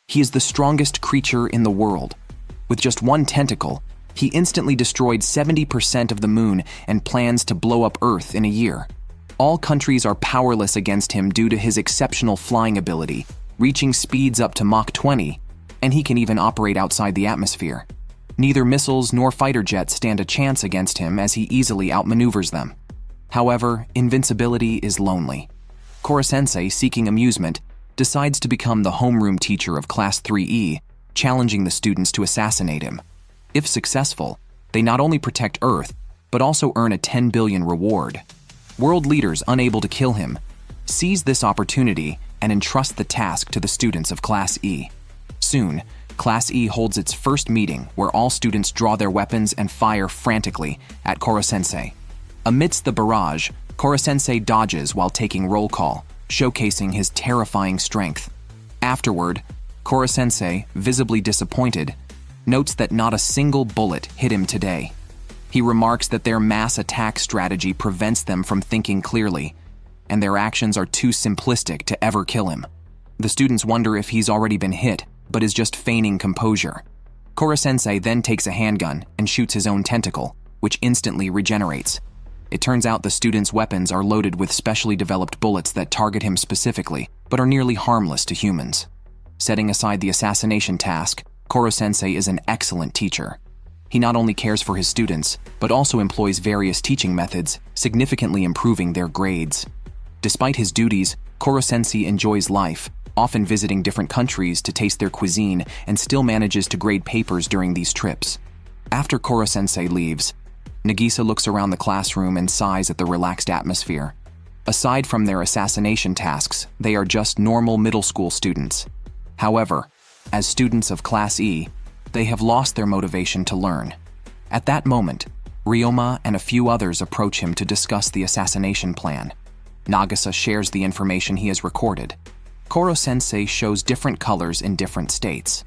He is the strongest creature in the world. With just one tentacle, he instantly destroyed 70% of the moon and plans to blow up Earth in a year. All countries are powerless against him due to his exceptional flying ability, reaching speeds up to Mach 20, and he can even operate outside the atmosphere. Neither missiles nor fighter jets stand a chance against him as he easily outmaneuvers them. However, invincibility is lonely. Koro-sensei, seeking amusement, decides to become the homeroom teacher of Class 3E, challenging the students to assassinate him. If successful, they not only protect Earth, but also earn a 10 billion reward. World leaders unable to kill him seize this opportunity and entrust the task to the students of Class E. Soon, Class E holds its first meeting where all students draw their weapons and fire frantically at Koro-sensei. Amidst the barrage, Koro-sensei dodges while taking roll call, showcasing his terrifying strength. Afterward, Koro-sensei, visibly disappointed, notes that not a single bullet hit him today. He remarks that their mass attack strategy prevents them from thinking clearly, and their actions are too simplistic to ever kill him. The students wonder if he's already been hit, but is just feigning composure. Koro-sensei then takes a handgun and shoots his own tentacle, which instantly regenerates. It turns out the students' weapons are loaded with specially developed bullets that target him specifically, but are nearly harmless to humans. Setting aside the assassination task, Koro-sensei is an excellent teacher. He not only cares for his students, but also employs various teaching methods, significantly improving their grades. Despite his duties, Koro-sensei enjoys life, often visiting different countries to taste their cuisine and still manages to grade papers during these trips. After Koro-sensei leaves, Nagisa looks around the classroom and sighs at the relaxed atmosphere. Aside from their assassination tasks, they are just normal middle school students. However, as students of Class E, they have lost their motivation to learn. At that moment, Ryoma and a few others approach him to discuss the assassination plan. Nagisa shares the information he has recorded. Koro-sensei shows different colors in different states.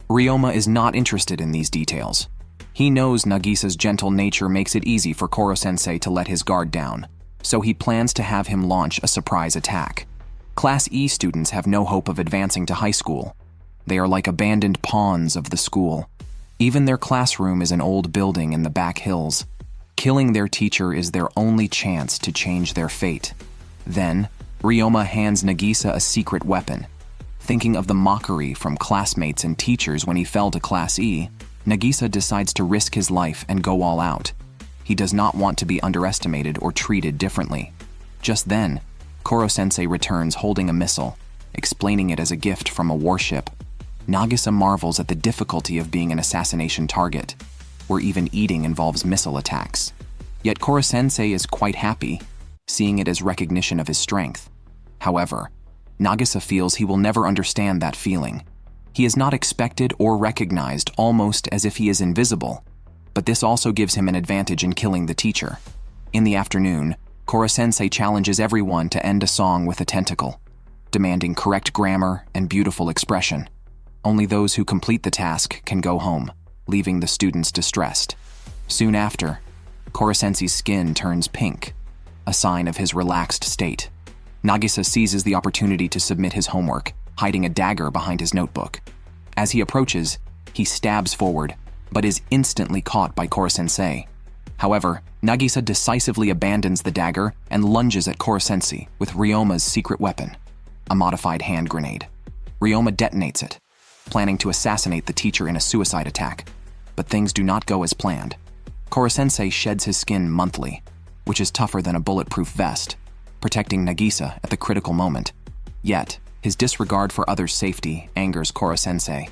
Ryoma is not interested in these details. He knows Nagisa's gentle nature makes it easy for Koro-sensei to let his guard down, so he plans to have him launch a surprise attack. Class E students have no hope of advancing to high school. They are like abandoned pawns of the school. Even their classroom is an old building in the back hills. Killing their teacher is their only chance to change their fate. Then, Ryoma hands Nagisa a secret weapon. Thinking of the mockery from classmates and teachers when he fell to Class E, Nagisa decides to risk his life and go all out. He does not want to be underestimated or treated differently. Just then, Koro-sensei returns holding a missile, explaining it as a gift from a warship. Nagisa marvels at the difficulty of being an assassination target, where even eating involves missile attacks. Yet Koro-sensei is quite happy, seeing it as recognition of his strength. However, Nagisa feels he will never understand that feeling. He is not expected or recognized, almost as if he is invisible, but this also gives him an advantage in killing the teacher. In the afternoon, Koro-sensei challenges everyone to end a song with a tentacle, demanding correct grammar and beautiful expression. Only those who complete the task can go home, leaving the students distressed. Soon after, Koro-sensei's skin turns pink, a sign of his relaxed state. Nagisa seizes the opportunity to submit his homework, hiding a dagger behind his notebook. As he approaches, he stabs forward, but is instantly caught by Koro-sensei. However, Nagisa decisively abandons the dagger and lunges at Koro-sensei with Ryoma's secret weapon, a modified hand grenade. Ryoma detonates it, planning to assassinate the teacher in a suicide attack, but things do not go as planned. Koro-sensei sheds his skin monthly, which is tougher than a bulletproof vest, protecting Nagisa at the critical moment. Yet, his disregard for others' safety angers Koro-sensei.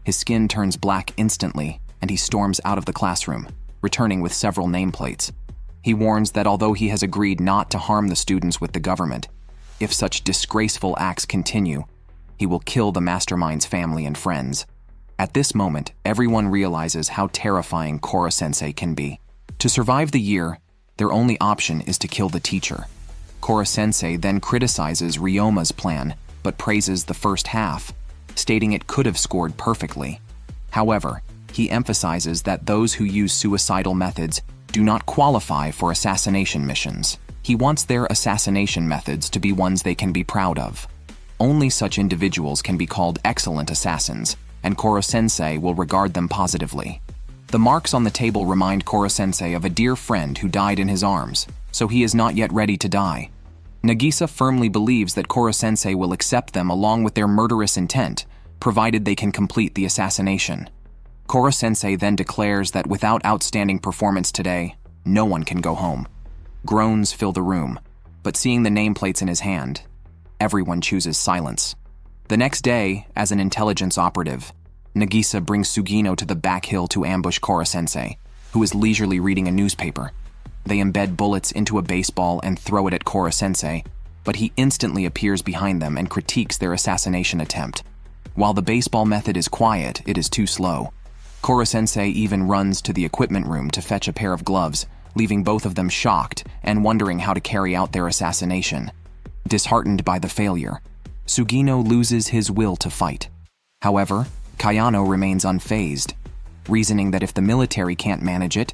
His skin turns black instantly, and he storms out of the classroom, returning with several nameplates. He warns that although he has agreed not to harm the students with the government, if such disgraceful acts continue, he will kill the mastermind's family and friends. At this moment, everyone realizes how terrifying Koro-sensei can be. To survive the year, their only option is to kill the teacher. Koro-sensei then criticizes Ryoma's plan, but praises the first half, stating it could have scored perfectly. However, he emphasizes that those who use suicidal methods do not qualify for assassination missions. He wants their assassination methods to be ones they can be proud of. Only such individuals can be called excellent assassins, and Koro-sensei will regard them positively. The marks on the table remind Koro-sensei of a dear friend who died in his arms, so he is not yet ready to die. Nagisa firmly believes that Koro-sensei will accept them along with their murderous intent, provided they can complete the assassination. Koro-sensei then declares that without outstanding performance today, no one can go home. Groans fill the room, but seeing the nameplates in his hand, everyone chooses silence. The next day, as an intelligence operative, Nagisa brings Sugino to the back hill to ambush Koro-sensei, who is leisurely reading a newspaper. They embed bullets into a baseball and throw it at Koro-sensei, but he instantly appears behind them and critiques their assassination attempt. While the baseball method is quiet, it is too slow. Koro-sensei even runs to the equipment room to fetch a pair of gloves, leaving both of them shocked and wondering how to carry out their assassination. Disheartened by the failure, Sugino loses his will to fight. However, Kayano remains unfazed, reasoning that if the military can't manage it,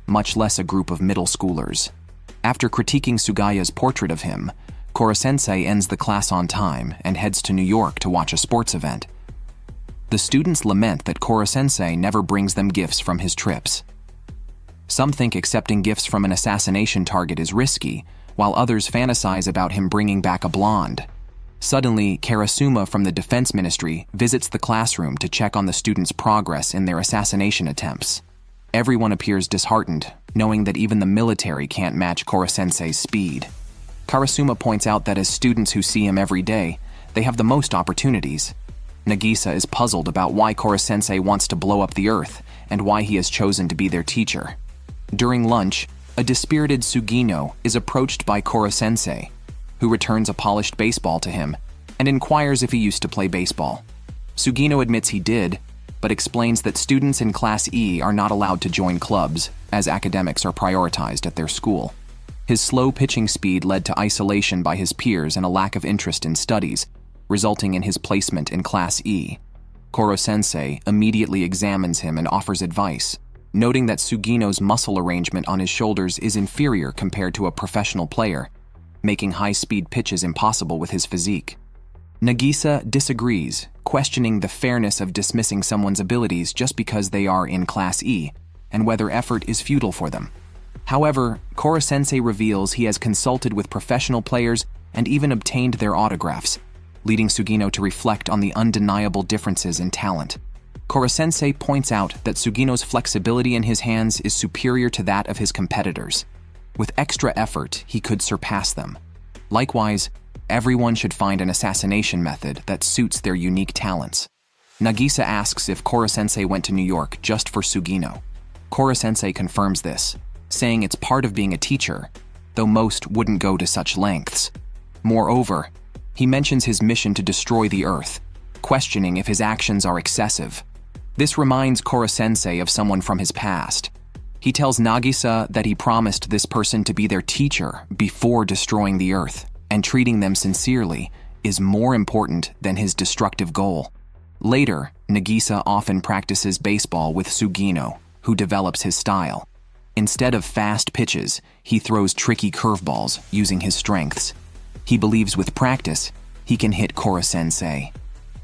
much less a group of middle schoolers. After critiquing Sugaya's portrait of him, Koro-sensei ends the class on time and heads to New York to watch a sports event. The students lament that Koro-sensei never brings them gifts from his trips. Some think accepting gifts from an assassination target is risky, while others fantasize about him bringing back a blonde. Suddenly, Karasuma from the Defense Ministry visits the classroom to check on the students' progress in their assassination attempts. Everyone appears disheartened, knowing that even the military can't match Koro-sensei's speed. Karasuma points out that as students who see him every day, they have the most opportunities. Nagisa is puzzled about why Koro-sensei wants to blow up the earth and why he has chosen to be their teacher. During lunch, a dispirited Sugino is approached by Koro-sensei, who returns a polished baseball to him and inquires if he used to play baseball. Sugino admits he did, but explains that students in Class E are not allowed to join clubs, as academics are prioritized at their school. His slow pitching speed led to isolation by his peers and a lack of interest in studies, resulting in his placement in Class E. Koro-sensei immediately examines him and offers advice, noting that Sugino's muscle arrangement on his shoulders is inferior compared to a professional player, making high-speed pitches impossible with his physique. Nagisa disagrees, questioning the fairness of dismissing someone's abilities just because they are in Class E, and whether effort is futile for them. However, Koro-sensei reveals he has consulted with professional players and even obtained their autographs, leading Sugino to reflect on the undeniable differences in talent. Koro-sensei points out that Sugino's flexibility in his hands is superior to that of his competitors. With extra effort, he could surpass them. Likewise, everyone should find an assassination method that suits their unique talents. Nagisa asks if Koro-sensei went to New York just for Sugino. Koro-sensei confirms this, saying it's part of being a teacher, though most wouldn't go to such lengths. Moreover, he mentions his mission to destroy the Earth, questioning if his actions are excessive. This reminds Koro-sensei of someone from his past. He tells Nagisa that he promised this person to be their teacher before destroying the Earth, and treating them sincerely is more important than his destructive goal. Later, Nagisa often practices baseball with Sugino, who develops his style. Instead of fast pitches, he throws tricky curveballs using his strengths. He believes with practice, he can hit Koro-sensei.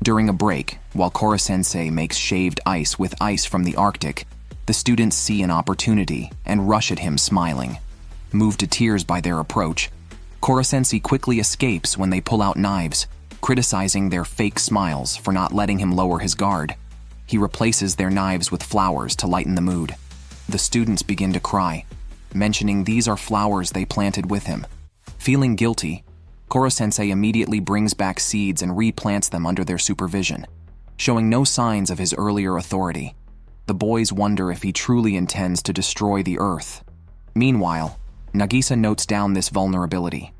During a break, while Koro-sensei makes shaved ice with ice from the Arctic, the students see an opportunity and rush at him smiling. Moved to tears by their approach, Koro-sensei quickly escapes when they pull out knives, criticizing their fake smiles for not letting him lower his guard. He replaces their knives with flowers to lighten the mood. The students begin to cry, mentioning these are flowers they planted with him. Feeling guilty, Koro-sensei immediately brings back seeds and replants them under their supervision, showing no signs of his earlier authority. The boys wonder if he truly intends to destroy the Earth. Meanwhile, Nagisa notes down this vulnerability.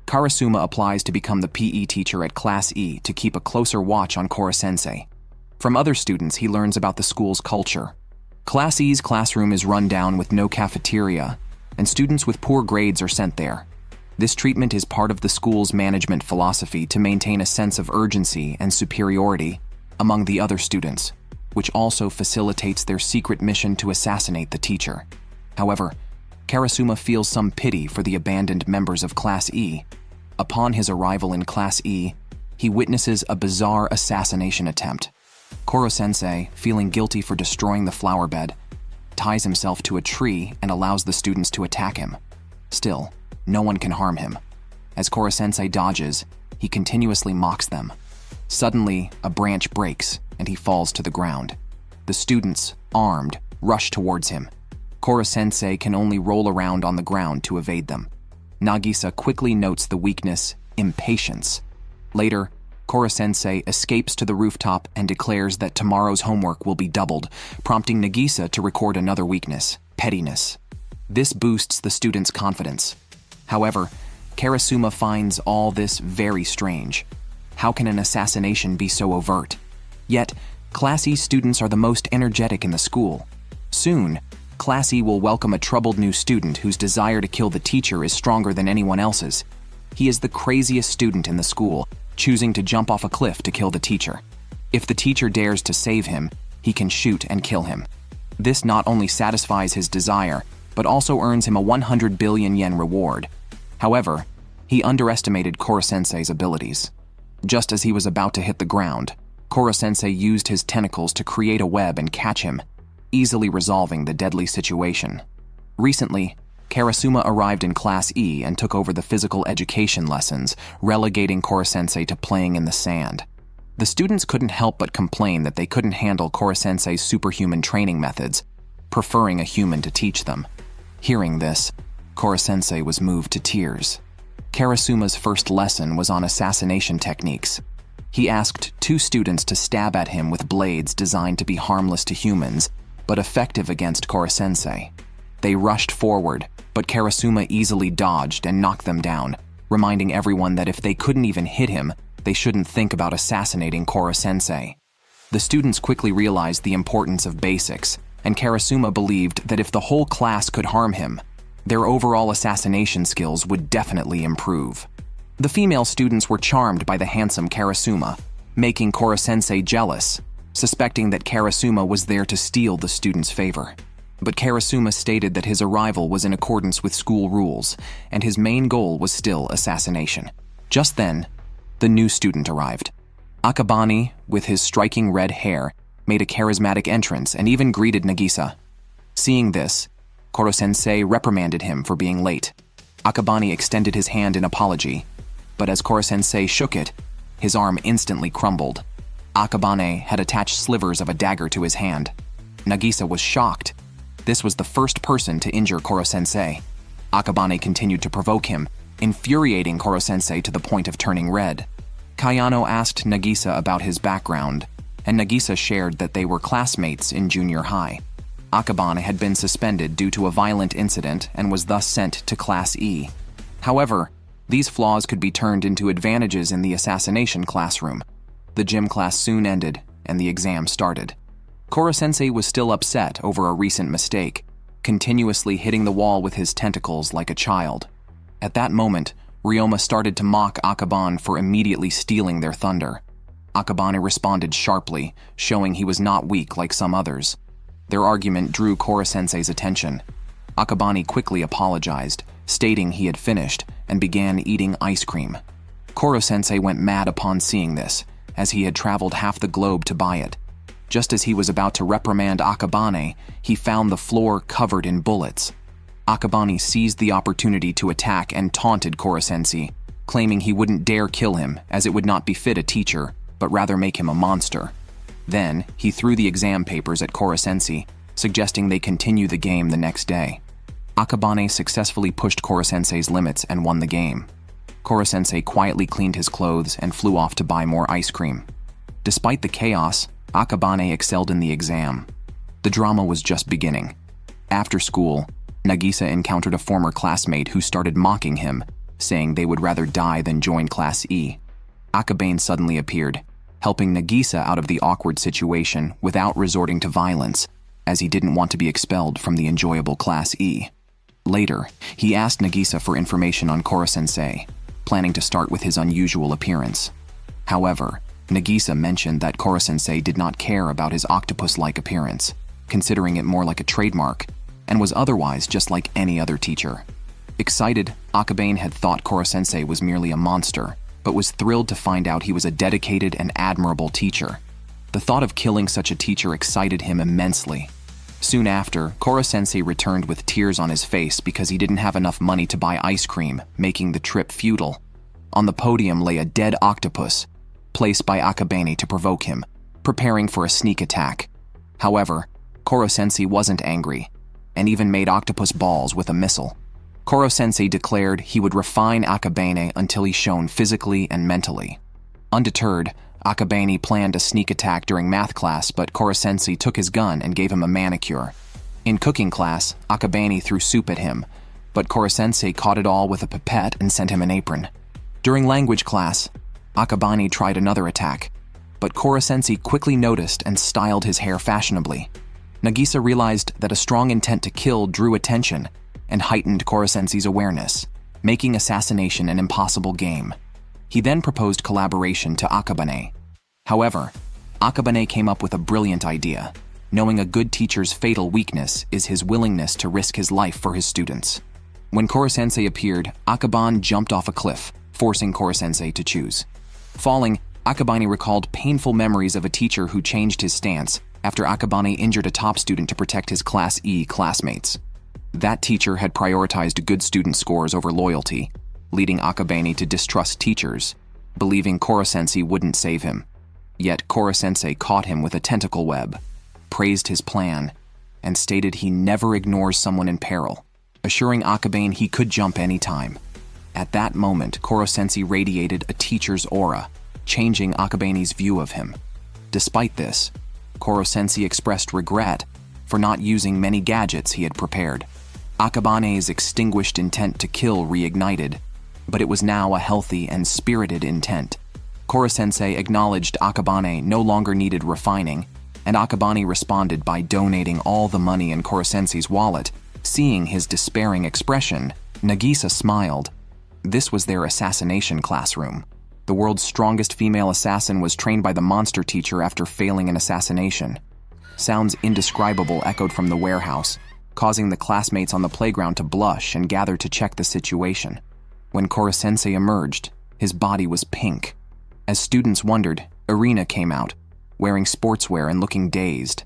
Karasuma applies to become the PE teacher at Class E to keep a closer watch on Koro-sensei. From other students, he learns about the school's culture. Class E's classroom is run down with no cafeteria, and students with poor grades are sent there. This treatment is part of the school's management philosophy to maintain a sense of urgency and superiority among the other students, which also facilitates their secret mission to assassinate the teacher. However, Karasuma feels some pity for the abandoned members of Class E. Upon his arrival in Class E, he witnesses a bizarre assassination attempt. Koro-sensei, feeling guilty for destroying the flower bed, ties himself to a tree and allows the students to attack him. Still, no one can harm him. As Koro-sensei dodges, he continuously mocks them. Suddenly, a branch breaks and he falls to the ground. The students, armed, rush towards him. Koro-sensei can only roll around on the ground to evade them. Nagisa quickly notes the weakness, impatience. Later, Koro-sensei escapes to the rooftop and declares that tomorrow's homework will be doubled, prompting Nagisa to record another weakness, pettiness. This boosts the students' confidence. However, Karasuma finds all this very strange. How can an assassination be so overt? Yet, Class E students are the most energetic in the school. Soon, Class E will welcome a troubled new student whose desire to kill the teacher is stronger than anyone else's. He is the craziest student in the school, choosing to jump off a cliff to kill the teacher. If the teacher dares to save him, he can shoot and kill him. This not only satisfies his desire, but also earns him a 100 billion yen reward. However, he underestimated Koro-sensei's abilities. Just as he was about to hit the ground, Koro-sensei used his tentacles to create a web and catch him, easily resolving the deadly situation. Recently, Karasuma arrived in Class E and took over the physical education lessons, relegating Koro-sensei to playing in the sand. The students couldn't help but complain that they couldn't handle Koro-sensei's superhuman training methods, preferring a human to teach them. Hearing this, Koro-sensei was moved to tears. Karasuma's first lesson was on assassination techniques. He asked 2 students to stab at him with blades designed to be harmless to humans, but effective against Koro-sensei. They rushed forward, but Karasuma easily dodged and knocked them down, reminding everyone that if they couldn't even hit him, they shouldn't think about assassinating Koro-sensei. The students quickly realized the importance of basics, and Karasuma believed that if the whole class could harm him, their overall assassination skills would definitely improve. The female students were charmed by the handsome Karasuma, making Koro-sensei jealous, suspecting that Karasuma was there to steal the students' favor. But Karasuma stated that his arrival was in accordance with school rules, and his main goal was still assassination. Just then, the new student arrived. Akabane, with his striking red hair, made a charismatic entrance and even greeted Nagisa. Seeing this, Koro-sensei reprimanded him for being late. Akabane extended his hand in apology, but as Koro-sensei shook it, his arm instantly crumbled. Akabane had attached slivers of a dagger to his hand. Nagisa was shocked. This was the first person to injure Koro-sensei. Akabane continued to provoke him, infuriating Koro-sensei to the point of turning red. Kayano asked Nagisa about his background, and Nagisa shared that they were classmates in junior high. Akabane had been suspended due to a violent incident and was thus sent to Class E. However, these flaws could be turned into advantages in the assassination classroom. The gym class soon ended, and the exam started. Koro-sensei was still upset over a recent mistake, continuously hitting the wall with his tentacles like a child. At that moment, Ryoma started to mock Akabane for immediately stealing their thunder. Akabane responded sharply, showing he was not weak like some others. Their argument drew Koro-sensei's attention. Akabane quickly apologized, stating he had finished, and began eating ice cream. Koro-sensei went mad upon seeing this, as he had traveled half the globe to buy it. Just as he was about to reprimand Akabane, he found the floor covered in bullets. Akabane seized the opportunity to attack and taunted Koro-sensei, claiming he wouldn't dare kill him as it would not befit a teacher, but rather make him a monster. Then, he threw the exam papers at Koro-sensei, suggesting they continue the game the next day. Akabane successfully pushed Koro-sensei's limits and won the game. Koro-sensei quietly cleaned his clothes and flew off to buy more ice cream. Despite the chaos, Akabane excelled in the exam. The drama was just beginning. After school, Nagisa encountered a former classmate who started mocking him, saying they would rather die than join Class E. Akabane suddenly appeared, helping Nagisa out of the awkward situation without resorting to violence, as he didn't want to be expelled from the enjoyable Class E. Later, he asked Nagisa for information on Koro-sensei, planning to start with his unusual appearance. However, Nagisa mentioned that Koro-sensei did not care about his octopus-like appearance, considering it more like a trademark, and was otherwise just like any other teacher. Excited, Akabane had thought Koro-sensei was merely a monster, but was thrilled to find out he was a dedicated and admirable teacher. The thought of killing such a teacher excited him immensely. Soon after, Koro-sensei returned with tears on his face because he didn't have enough money to buy ice cream, making the trip futile. On the podium lay a dead octopus, placed by Akabane to provoke him, preparing for a sneak attack. However, Koro-sensei wasn't angry, and even made octopus balls with a missile. Koro-sensei declared he would refine Akabane until he shone physically and mentally. Undeterred, Akabane planned a sneak attack during math class, but Koro-sensei took his gun and gave him a manicure. In cooking class, Akabane threw soup at him, but Koro-sensei caught it all with a pipette and sent him an apron. During language class, Akabane tried another attack, but Koro-sensei quickly noticed and styled his hair fashionably. Nagisa realized that a strong intent to kill drew attention and heightened Koro-sensei's awareness, making assassination an impossible game. He then proposed collaboration to Akabane. However, Akabane came up with a brilliant idea, knowing a good teacher's fatal weakness is his willingness to risk his life for his students. When Koro-sensei appeared, Akabane jumped off a cliff, forcing Koro-sensei to choose. Falling, Akabane recalled painful memories of a teacher who changed his stance after Akabane injured a top student to protect his Class E classmates. That teacher had prioritized good student scores over loyalty, leading Akabane to distrust teachers, believing Koro-sensei wouldn't save him. Yet Koro-sensei caught him with a tentacle web, praised his plan, and stated he never ignores someone in peril, assuring Akabane he could jump any time. At that moment, Koro-sensei radiated a teacher's aura, changing Akabane's view of him. Despite this, Koro-sensei expressed regret for not using many gadgets he had prepared. Akabane's extinguished intent to kill reignited, but it was now a healthy and spirited intent. Koro-sensei acknowledged Akabane no longer needed refining, and Akabane responded by donating all the money in Koro-sensei's wallet. Seeing his despairing expression, Nagisa smiled. This was their assassination classroom. The world's strongest female assassin was trained by the monster teacher after failing an assassination. Sounds indescribable echoed from the warehouse, causing the classmates on the playground to blush and gather to check the situation. When Koro-sensei emerged, his body was pink. As students wondered, Irina came out, wearing sportswear and looking dazed.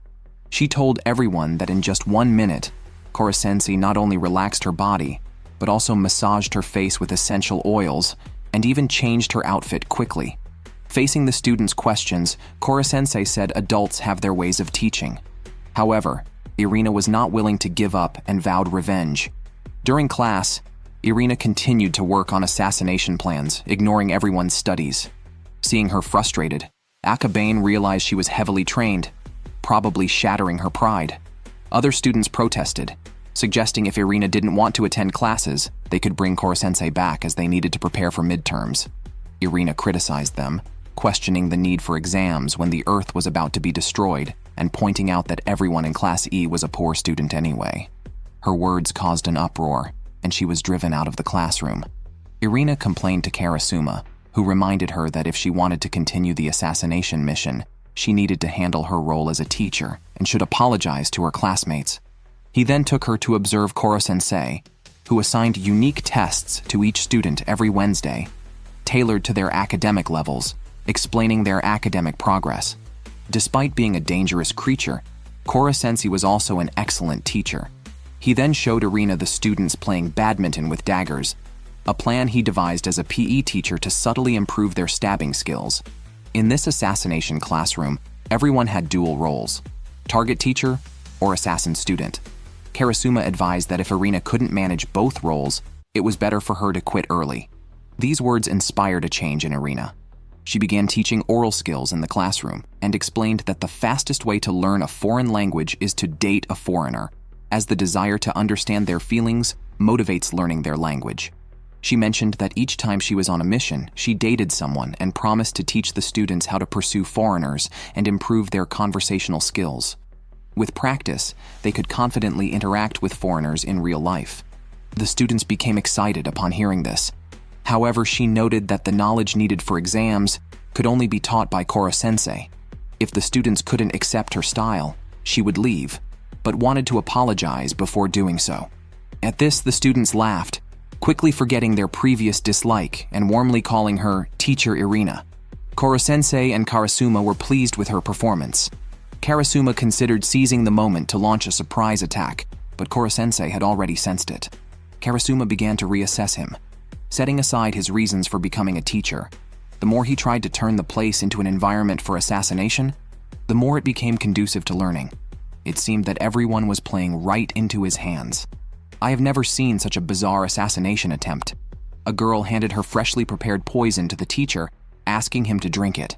She told everyone that in just 1 minute, Koro-sensei not only relaxed her body, but also massaged her face with essential oils and even changed her outfit quickly. Facing the students' questions, Koro-sensei said adults have their ways of teaching. However, Irina was not willing to give up and vowed revenge. During class, Irina continued to work on assassination plans, ignoring everyone's studies. Seeing her frustrated, Akabane realized she was heavily trained, probably shattering her pride. Other students protested, suggesting if Irina didn't want to attend classes, they could bring Koro-sensei back as they needed to prepare for midterms. Irina criticized them, questioning the need for exams when the Earth was about to be destroyed and pointing out that everyone in Class E was a poor student anyway. Her words caused an uproar, and she was driven out of the classroom. Irina complained to Karasuma, who reminded her that if she wanted to continue the assassination mission, she needed to handle her role as a teacher and should apologize to her classmates. He then took her to observe Koro-sensei, who assigned unique tests to each student every Wednesday, tailored to their academic levels, explaining their academic progress. Despite being a dangerous creature, Koro-sensei was also an excellent teacher. He then showed Irina the students playing badminton with daggers, a plan he devised as a PE teacher to subtly improve their stabbing skills. In this assassination classroom, everyone had dual roles: target teacher or assassin student. Karasuma advised that if Irina couldn't manage both roles, it was better for her to quit early. These words inspired a change in Irina. She began teaching oral skills in the classroom and explained that the fastest way to learn a foreign language is to date a foreigner, as the desire to understand their feelings motivates learning their language. She mentioned that each time she was on a mission, she dated someone and promised to teach the students how to pursue foreigners and improve their conversational skills. With practice, they could confidently interact with foreigners in real life. The students became excited upon hearing this. However, she noted that the knowledge needed for exams could only be taught by Koro-sensei. If the students couldn't accept her style, she would leave, but wanted to apologize before doing so. At this, the students laughed, quickly forgetting their previous dislike and warmly calling her Teacher Irina. Koro-sensei and Karasuma were pleased with her performance. Karasuma considered seizing the moment to launch a surprise attack, but Koro-sensei had already sensed it. Karasuma began to reassess him. Setting aside his reasons for becoming a teacher, the more he tried to turn the place into an environment for assassination, the more it became conducive to learning. It seemed that everyone was playing right into his hands. I have never seen such a bizarre assassination attempt. A girl handed her freshly prepared poison to the teacher, asking him to drink it.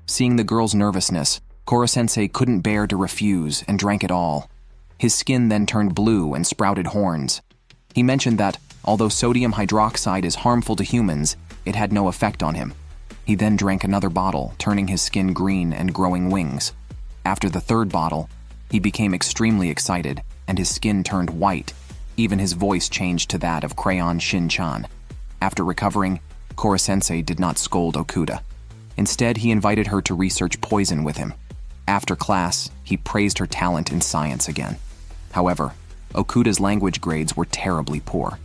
Seeing the girl's nervousness, Koro-sensei couldn't bear to refuse and drank it all. His skin then turned blue and sprouted horns. He mentioned that, although sodium hydroxide is harmful to humans, it had no effect on him. He then drank another bottle, turning his skin green and growing wings. After the third bottle, he became extremely excited, and his skin turned white. Even his voice changed to that of Crayon Shin-chan. After recovering, Koro-sensei did not scold Okuda. Instead, he invited her to research poison with him. After class, he praised her talent in science again. However, Okuda's language grades were terribly poor.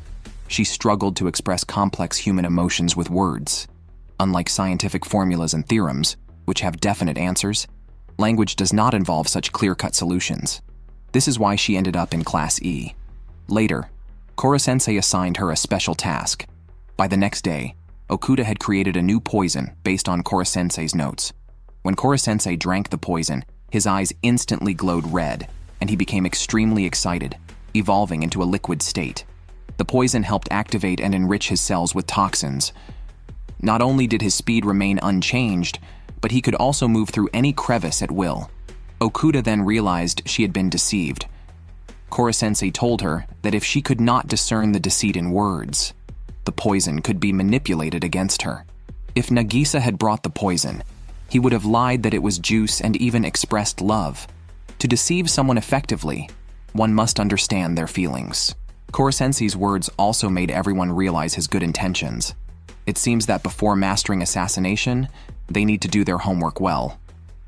She struggled to express complex human emotions with words. Unlike scientific formulas and theorems, which have definite answers, language does not involve such clear-cut solutions. This is why she ended up in Class E. Later, Koro-sensei assigned her a special task. By the next day, Okuda had created a new poison based on Koro-sensei's notes. When Koro-sensei drank the poison, his eyes instantly glowed red, and he became extremely excited, evolving into a liquid state. The poison helped activate and enrich his cells with toxins. Not only did his speed remain unchanged, but he could also move through any crevice at will. Okuda then realized she had been deceived. Koro-sensei told her that if she could not discern the deceit in words, the poison could be manipulated against her. If Nagisa had brought the poison, he would have lied that it was juice and even expressed love. To deceive someone effectively, one must understand their feelings. Koro-sensei's words also made everyone realize his good intentions. It seems that before mastering assassination, they need to do their homework well.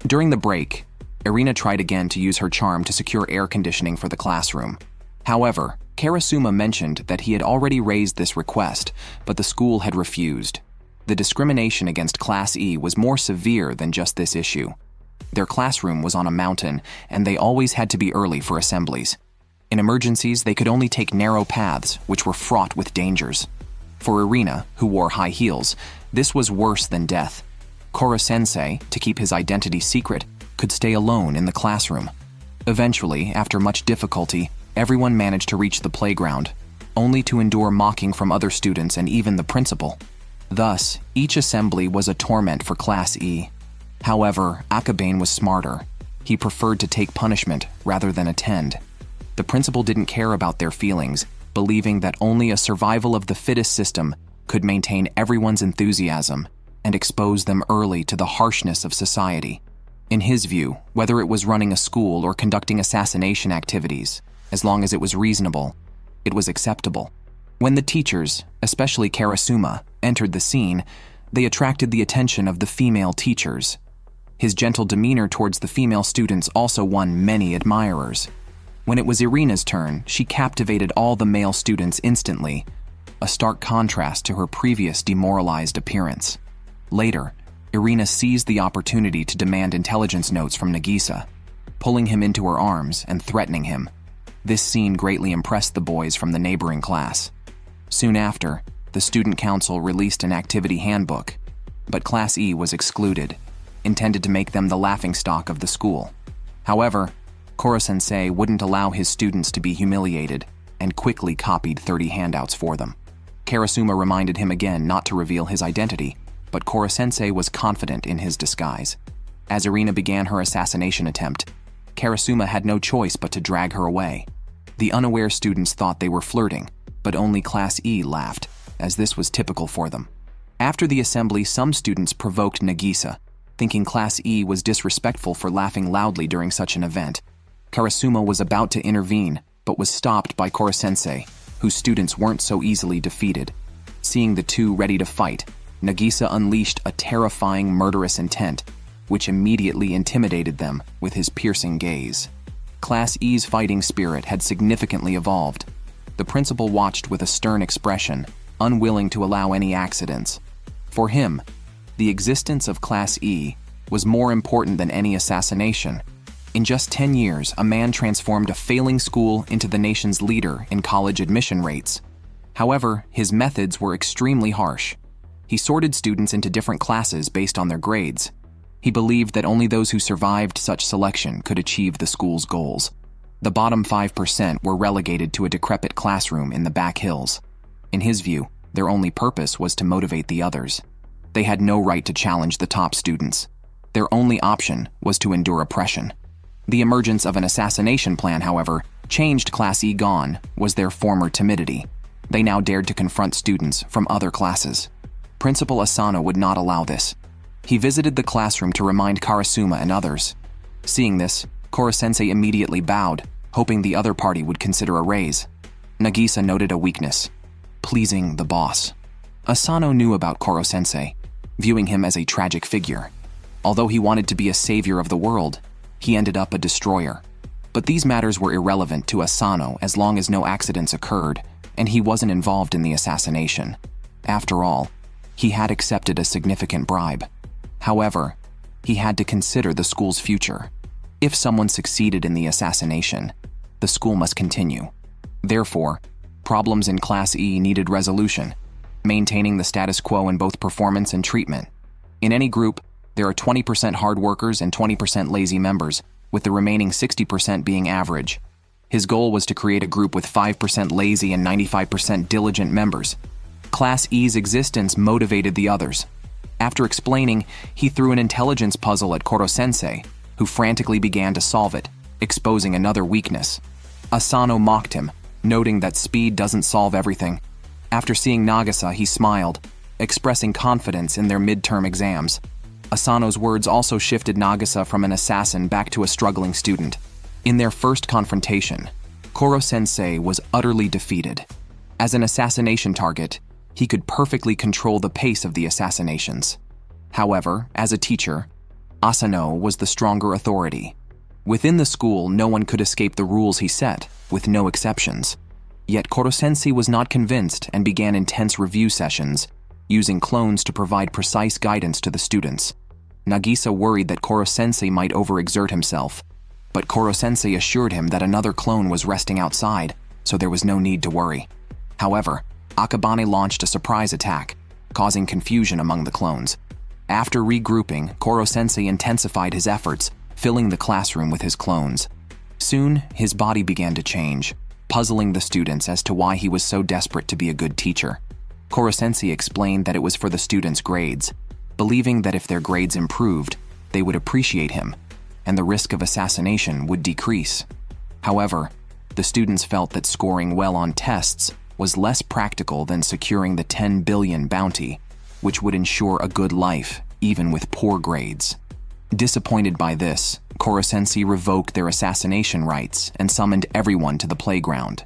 During the break, Irina tried again to use her charm to secure air conditioning for the classroom. However, Karasuma mentioned that he had already raised this request, but the school had refused. The discrimination against Class E was more severe than just this issue. Their classroom was on a mountain, and they always had to be early for assemblies. In emergencies, they could only take narrow paths, which were fraught with dangers. For Irina, who wore high heels, this was worse than death. Koro-sensei, to keep his identity secret, could stay alone in the classroom. Eventually, after much difficulty, everyone managed to reach the playground, only to endure mocking from other students and even the principal. Thus, each assembly was a torment for Class E. However, Akabane was smarter. He preferred to take punishment rather than attend. The principal didn't care about their feelings, believing that only a survival of the fittest system could maintain everyone's enthusiasm and expose them early to the harshness of society. In his view, whether it was running a school or conducting assassination activities, as long as it was reasonable, it was acceptable. When the teachers, especially Karasuma, entered the scene, they attracted the attention of the female teachers. His gentle demeanor towards the female students also won many admirers. When it was Irina's turn, she captivated all the male students instantly, a stark contrast to her previous demoralized appearance. Later, Irina seized the opportunity to demand intelligence notes from Nagisa, pulling him into her arms and threatening him. This scene greatly impressed the boys from the neighboring class. Soon after, the student council released an activity handbook, but Class E was excluded, intended to make them the laughingstock of the school. However, Koro-sensei wouldn't allow his students to be humiliated and quickly copied 30 handouts for them. Karasuma reminded him again not to reveal his identity, but Koro-sensei was confident in his disguise. As Irina began her assassination attempt, Karasuma had no choice but to drag her away. The unaware students thought they were flirting, but only Class E laughed, as this was typical for them. After the assembly, some students provoked Nagisa, thinking Class E was disrespectful for laughing loudly during such an event. Karasuma was about to intervene, but was stopped by Koro-sensei, whose students weren't so easily defeated. Seeing the two ready to fight, Nagisa unleashed a terrifying murderous intent, which immediately intimidated them with his piercing gaze. Class E's fighting spirit had significantly evolved. The principal watched with a stern expression, unwilling to allow any accidents. For him, the existence of Class E was more important than any assassination. In just 10 years, a man transformed a failing school into the nation's leader in college admission rates. However, his methods were extremely harsh. He sorted students into different classes based on their grades. He believed that only those who survived such selection could achieve the school's goals. The bottom 5% were relegated to a decrepit classroom in the back hills. In his view, their only purpose was to motivate the others. They had no right to challenge the top students. Their only option was to endure oppression. The emergence of an assassination plan, however, changed Class E. Gone was their former timidity. They now dared to confront students from other classes. Principal Asano would not allow this. He visited the classroom to remind Karasuma and others. Seeing this, Koro-sensei immediately bowed, hoping the other party would consider a raise. Nagisa noted a weakness: pleasing the boss. Asano knew about Koro-sensei, viewing him as a tragic figure. Although he wanted to be a savior of the world, he ended up a destroyer. But these matters were irrelevant to Asano as long as no accidents occurred, and he wasn't involved in the assassination. After all, he had accepted a significant bribe. However, he had to consider the school's future. If someone succeeded in the assassination, the school must continue. Therefore, problems in Class E needed resolution, maintaining the status quo in both performance and treatment. In any group, there are 20% hard workers and 20% lazy members, with the remaining 60% being average. His goal was to create a group with 5% lazy and 95% diligent members. Class E's existence motivated the others. After explaining, he threw an intelligence puzzle at Koro-sensei, who frantically began to solve it, exposing another weakness. Asano mocked him, noting that speed doesn't solve everything. After seeing Nagisa, he smiled, expressing confidence in their midterm exams. Asano's words also shifted Nagisa from an assassin back to a struggling student. In their first confrontation, Koro-sensei was utterly defeated. As an assassination target, he could perfectly control the pace of the assassinations. However, as a teacher, Asano was the stronger authority. Within the school, no one could escape the rules he set, with no exceptions. Yet Koro-sensei was not convinced and began intense review sessions, using clones to provide precise guidance to the students. Nagisa worried that Koro-sensei might overexert himself, but Koro-sensei assured him that another clone was resting outside, so there was no need to worry. However, Akabane launched a surprise attack, causing confusion among the clones. After regrouping, Koro-sensei intensified his efforts, filling the classroom with his clones. Soon, his body began to change, puzzling the students as to why he was so desperate to be a good teacher. Koro-sensei explained that it was for the students' grades, believing that if their grades improved, they would appreciate him, and the risk of assassination would decrease. However, the students felt that scoring well on tests was less practical than securing the 10 billion bounty, which would ensure a good life, even with poor grades. Disappointed by this, Koro-sensei revoked their assassination rights and summoned everyone to the playground.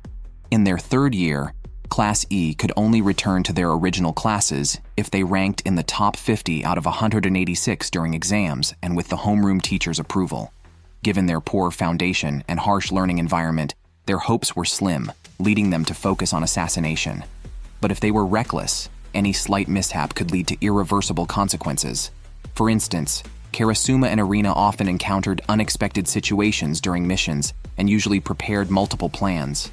In their third year, Class E could only return to their original classes if they ranked in the top 50 out of 186 during exams and with the homeroom teacher's approval. Given their poor foundation and harsh learning environment, their hopes were slim, leading them to focus on assassination. But if they were reckless, any slight mishap could lead to irreversible consequences. For instance, Karasuma and Arena often encountered unexpected situations during missions and usually prepared multiple plans.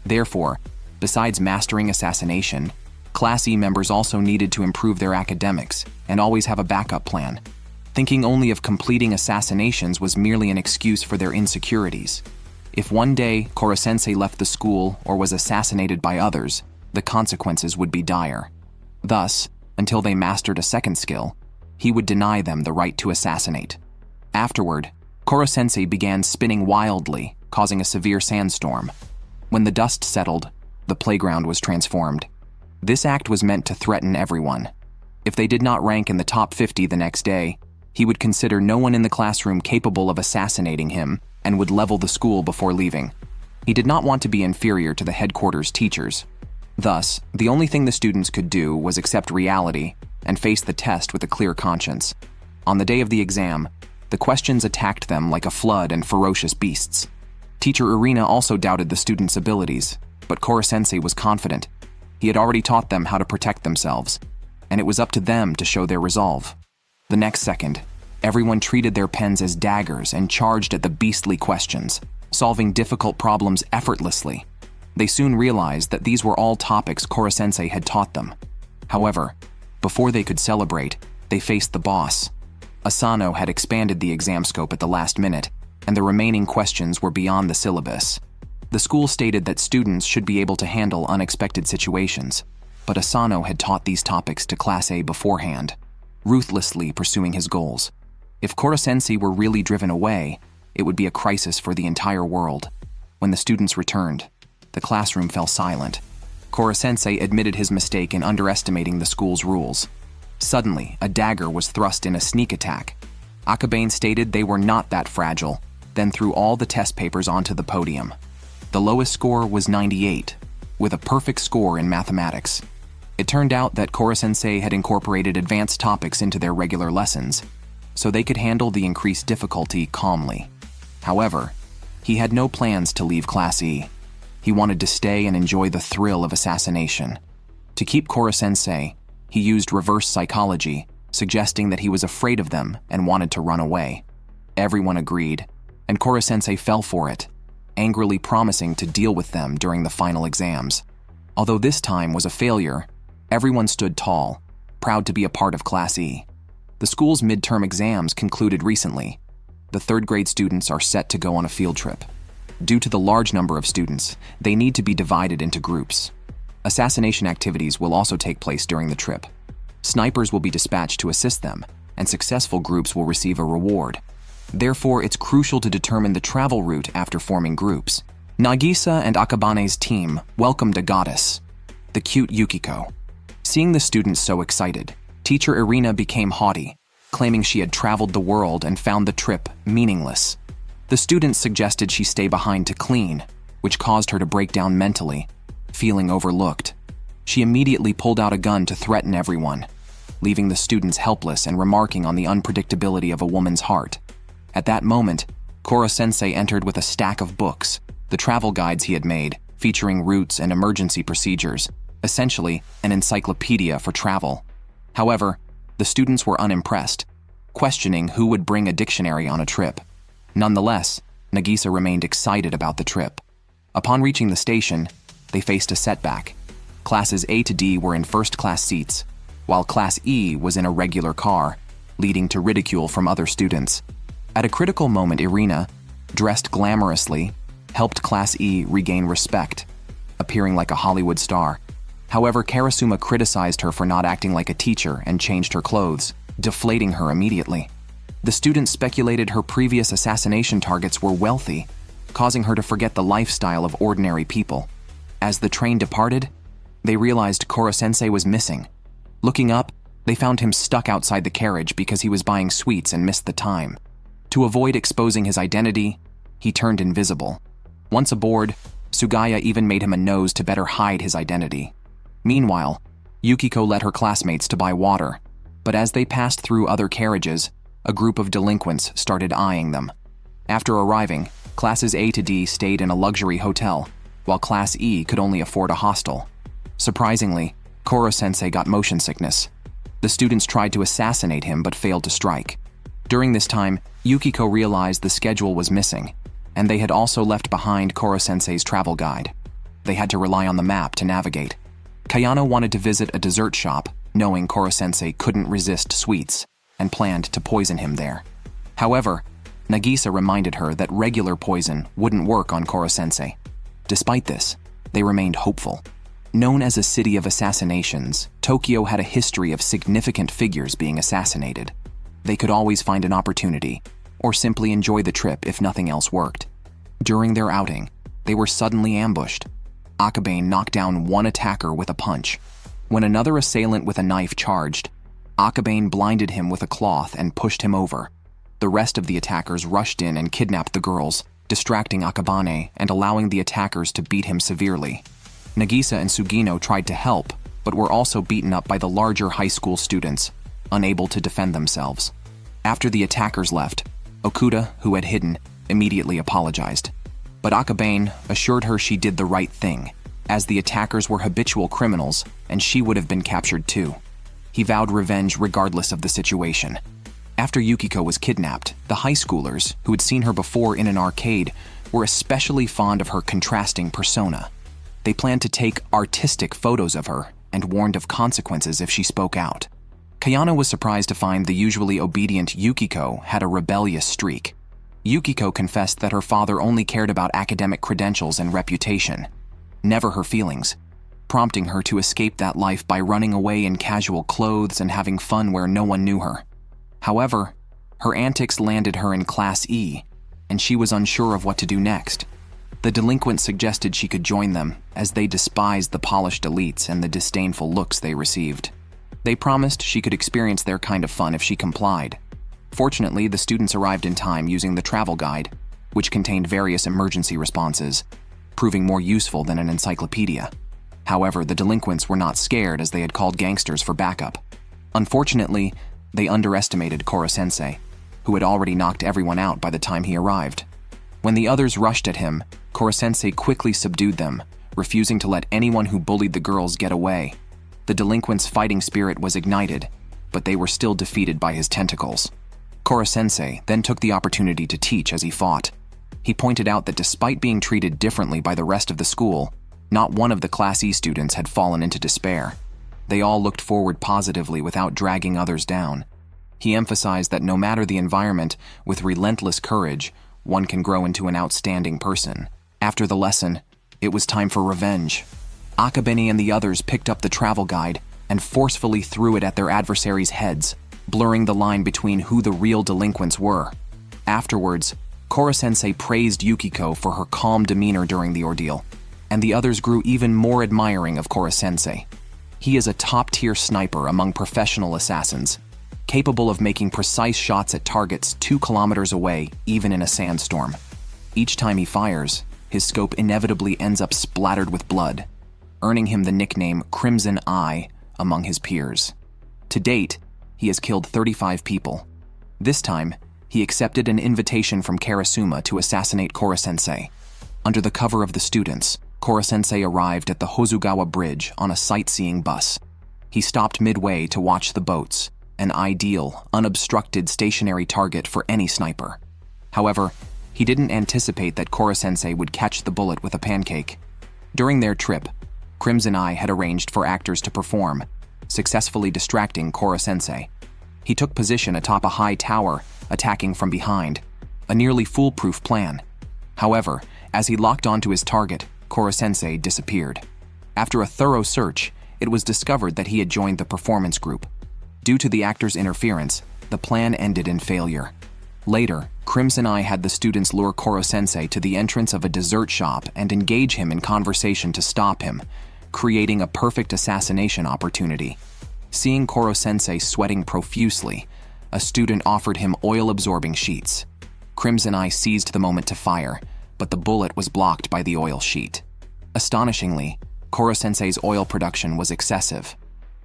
Therefore, besides mastering assassination, Class E members also needed to improve their academics and always have a backup plan. Thinking only of completing assassinations was merely an excuse for their insecurities. If one day Koro-sensei left the school or was assassinated by others, the consequences would be dire. Thus, until they mastered a second skill, he would deny them the right to assassinate. Afterward, Koro-sensei began spinning wildly, causing a severe sandstorm. When the dust settled, the playground was transformed. This act was meant to threaten everyone. If they did not rank in the top 50 the next day, he would consider no one in the classroom capable of assassinating him and would level the school before leaving. He did not want to be inferior to the headquarters teachers. Thus, the only thing the students could do was accept reality and face the test with a clear conscience. On the day of the exam, the questions attacked them like a flood and ferocious beasts. Teacher Arena also doubted the students' abilities. But Koro-sensei was confident. He had already taught them how to protect themselves, and it was up to them to show their resolve. The next second, everyone treated their pens as daggers and charged at the beastly questions, solving difficult problems effortlessly. They soon realized that these were all topics Koro-sensei had taught them. However, before they could celebrate, they faced the boss. Asano had expanded the exam scope at the last minute, and the remaining questions were beyond the syllabus. The school stated that students should be able to handle unexpected situations, but Asano had taught these topics to Class A beforehand, ruthlessly pursuing his goals. If Koro-sensei were really driven away, it would be a crisis for the entire world. When the students returned, the classroom fell silent. Koro-sensei admitted his mistake in underestimating the school's rules. Suddenly, a dagger was thrust in a sneak attack. Akabane stated they were not that fragile, then threw all the test papers onto the podium. The lowest score was 98, with a perfect score in mathematics. It turned out that Koro-sensei had incorporated advanced topics into their regular lessons, so they could handle the increased difficulty calmly. However, he had no plans to leave Class E. He wanted to stay and enjoy the thrill of assassination. To keep Koro-sensei, he used reverse psychology, suggesting that he was afraid of them and wanted to run away. Everyone agreed, and Koro-sensei fell for it, angrily promising to deal with them during the final exams. Although this time was a failure, everyone stood tall, proud to be a part of Class E. The school's midterm exams concluded recently. The third-grade students are set to go on a field trip. Due to the large number of students, they need to be divided into groups. Assassination activities will also take place during the trip. Snipers will be dispatched to assist them, and successful groups will receive a reward. Therefore, it's crucial to determine the travel route after forming groups. Nagisa and Akabane's team welcomed a goddess, the cute Yukiko. Seeing the students so excited, teacher Irina became haughty, claiming she had traveled the world and found the trip meaningless. The students suggested she stay behind to clean, which caused her to break down mentally, feeling overlooked. She immediately pulled out a gun to threaten everyone, leaving the students helpless and remarking on the unpredictability of a woman's heart. At that moment, Koro-sensei entered with a stack of books, the travel guides he had made, featuring routes and emergency procedures, essentially an encyclopedia for travel. However, the students were unimpressed, questioning who would bring a dictionary on a trip. Nonetheless, Nagisa remained excited about the trip. Upon reaching the station, they faced a setback. Classes A to D were in first-class seats, while Class E was in a regular car, leading to ridicule from other students. At a critical moment, Irina, dressed glamorously, helped Class E regain respect, appearing like a Hollywood star. However, Karasuma criticized her for not acting like a teacher and changed her clothes, deflating her immediately. The students speculated her previous assassination targets were wealthy, causing her to forget the lifestyle of ordinary people. As the train departed, they realized Koro-sensei was missing. Looking up, they found him stuck outside the carriage because he was buying sweets and missed the time. To avoid exposing his identity, he turned invisible. Once aboard, Sugaya even made him a nose to better hide his identity. Meanwhile, Yukiko led her classmates to buy water, but as they passed through other carriages, a group of delinquents started eyeing them. After arriving, Classes A to D stayed in a luxury hotel, while Class E could only afford a hostel. Surprisingly, Koro-sensei got motion sickness. The students tried to assassinate him but failed to strike. During this time, Yukiko realized the schedule was missing, and they had also left behind Koro-sensei's travel guide. They had to rely on the map to navigate. Kayano wanted to visit a dessert shop, knowing Koro-sensei couldn't resist sweets, and planned to poison him there. However, Nagisa reminded her that regular poison wouldn't work on Koro-sensei. Despite this, they remained hopeful. Known as a city of assassinations, Tokyo had a history of significant figures being assassinated. They could always find an opportunity, or simply enjoy the trip if nothing else worked. During their outing, they were suddenly ambushed. Akabane knocked down one attacker with a punch. When another assailant with a knife charged, Akabane blinded him with a cloth and pushed him over. The rest of the attackers rushed in and kidnapped the girls, distracting Akabane and allowing the attackers to beat him severely. Nagisa and Sugino tried to help, but were also beaten up by the larger high school students, unable to defend themselves. After the attackers left, Okuda, who had hidden, immediately apologized. But Akabane assured her she did the right thing, as the attackers were habitual criminals and she would have been captured too. He vowed revenge regardless of the situation. After Yukiko was kidnapped, the high schoolers, who had seen her before in an arcade, were especially fond of her contrasting persona. They planned to take artistic photos of her and warned of consequences if she spoke out. Kayano was surprised to find the usually obedient Yukiko had a rebellious streak. Yukiko confessed that her father only cared about academic credentials and reputation, never her feelings, prompting her to escape that life by running away in casual clothes and having fun where no one knew her. However, her antics landed her in Class E, and she was unsure of what to do next. The delinquents suggested she could join them, as they despised the polished elites and the disdainful looks they received. They promised she could experience their kind of fun if she complied. Fortunately, the students arrived in time using the travel guide, which contained various emergency responses, proving more useful than an encyclopedia. However, the delinquents were not scared as they had called gangsters for backup. Unfortunately, they underestimated Koro-sensei, who had already knocked everyone out by the time he arrived. When the others rushed at him, Koro-sensei quickly subdued them, refusing to let anyone who bullied the girls get away. The delinquents' fighting spirit was ignited, but they were still defeated by his tentacles. Koro-sensei then took the opportunity to teach as he fought. He pointed out that despite being treated differently by the rest of the school, not one of the Class E students had fallen into despair. They all looked forward positively without dragging others down. He emphasized that no matter the environment, with relentless courage, one can grow into an outstanding person. After the lesson, it was time for revenge. Akabeni and the others picked up the travel guide and forcefully threw it at their adversaries' heads, blurring the line between who the real delinquents were. Afterwards, Koro-sensei praised Yukiko for her calm demeanor during the ordeal, and the others grew even more admiring of Koro-sensei. He is a top-tier sniper among professional assassins, capable of making precise shots at targets 2 kilometers away, even in a sandstorm. Each time he fires, his scope inevitably ends up splattered with blood, earning him the nickname Crimson Eye among his peers. To date, he has killed 35 people. This time, he accepted an invitation from Karasuma to assassinate Koro-sensei. Under the cover of the students, Koro-sensei arrived at the Hozugawa Bridge on a sightseeing bus. He stopped midway to watch the boats, an ideal, unobstructed stationary target for any sniper. However, he didn't anticipate that Koro-sensei would catch the bullet with a pancake. During their trip, Crimson Eye had arranged for actors to perform, successfully distracting Koro-sensei. He took position atop a high tower, attacking from behind, a nearly foolproof plan. However, as he locked onto his target, Koro-sensei disappeared. After a thorough search, it was discovered that he had joined the performance group. Due to the actor's interference, the plan ended in failure. Later, Crimson Eye had the students lure Koro-sensei to the entrance of a dessert shop and engage him in conversation to stop him, creating a perfect assassination opportunity. Seeing Koro-sensei sweating profusely, a student offered him oil-absorbing sheets. Crimson Eye seized the moment to fire, but the bullet was blocked by the oil sheet. Astonishingly, Koro-sensei's oil production was excessive.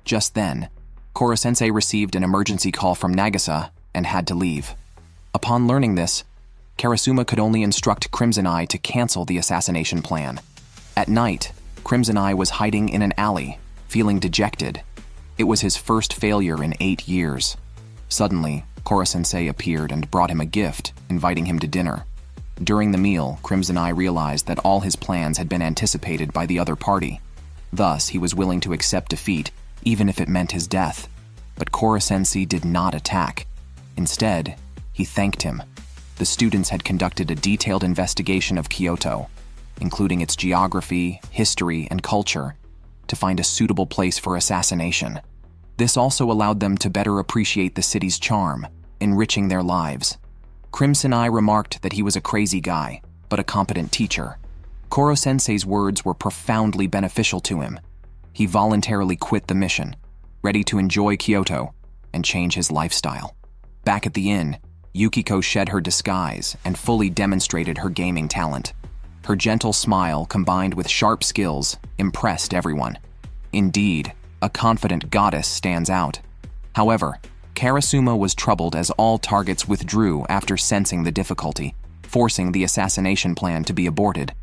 Just then, Koro-sensei received an emergency call from Nagisa and had to leave. Upon learning this, Karasuma could only instruct Crimson Eye to cancel the assassination plan. At night, Crimson Eye was hiding in an alley, feeling dejected. It was his first failure in 8 years. Suddenly, Koro-sensei appeared and brought him a gift, inviting him to dinner. During the meal, Crimson Eye realized that all his plans had been anticipated by the other party. Thus, he was willing to accept defeat, even if it meant his death. But Koro-sensei did not attack. Instead, he thanked him. The students had conducted a detailed investigation of Kyoto, including its geography, history, and culture, to find a suitable place for assassination. This also allowed them to better appreciate the city's charm, enriching their lives. Crimson Eye remarked that he was a crazy guy, but a competent teacher. Koro-sensei's words were profoundly beneficial to him. He voluntarily quit the mission, ready to enjoy Kyoto and change his lifestyle. Back at the inn, Yukiko shed her disguise and fully demonstrated her gaming talent. Her gentle smile, combined with sharp skills, impressed everyone. Indeed, a confident goddess stands out. However, Karasuma was troubled as all targets withdrew after sensing the difficulty, forcing the assassination plan to be aborted.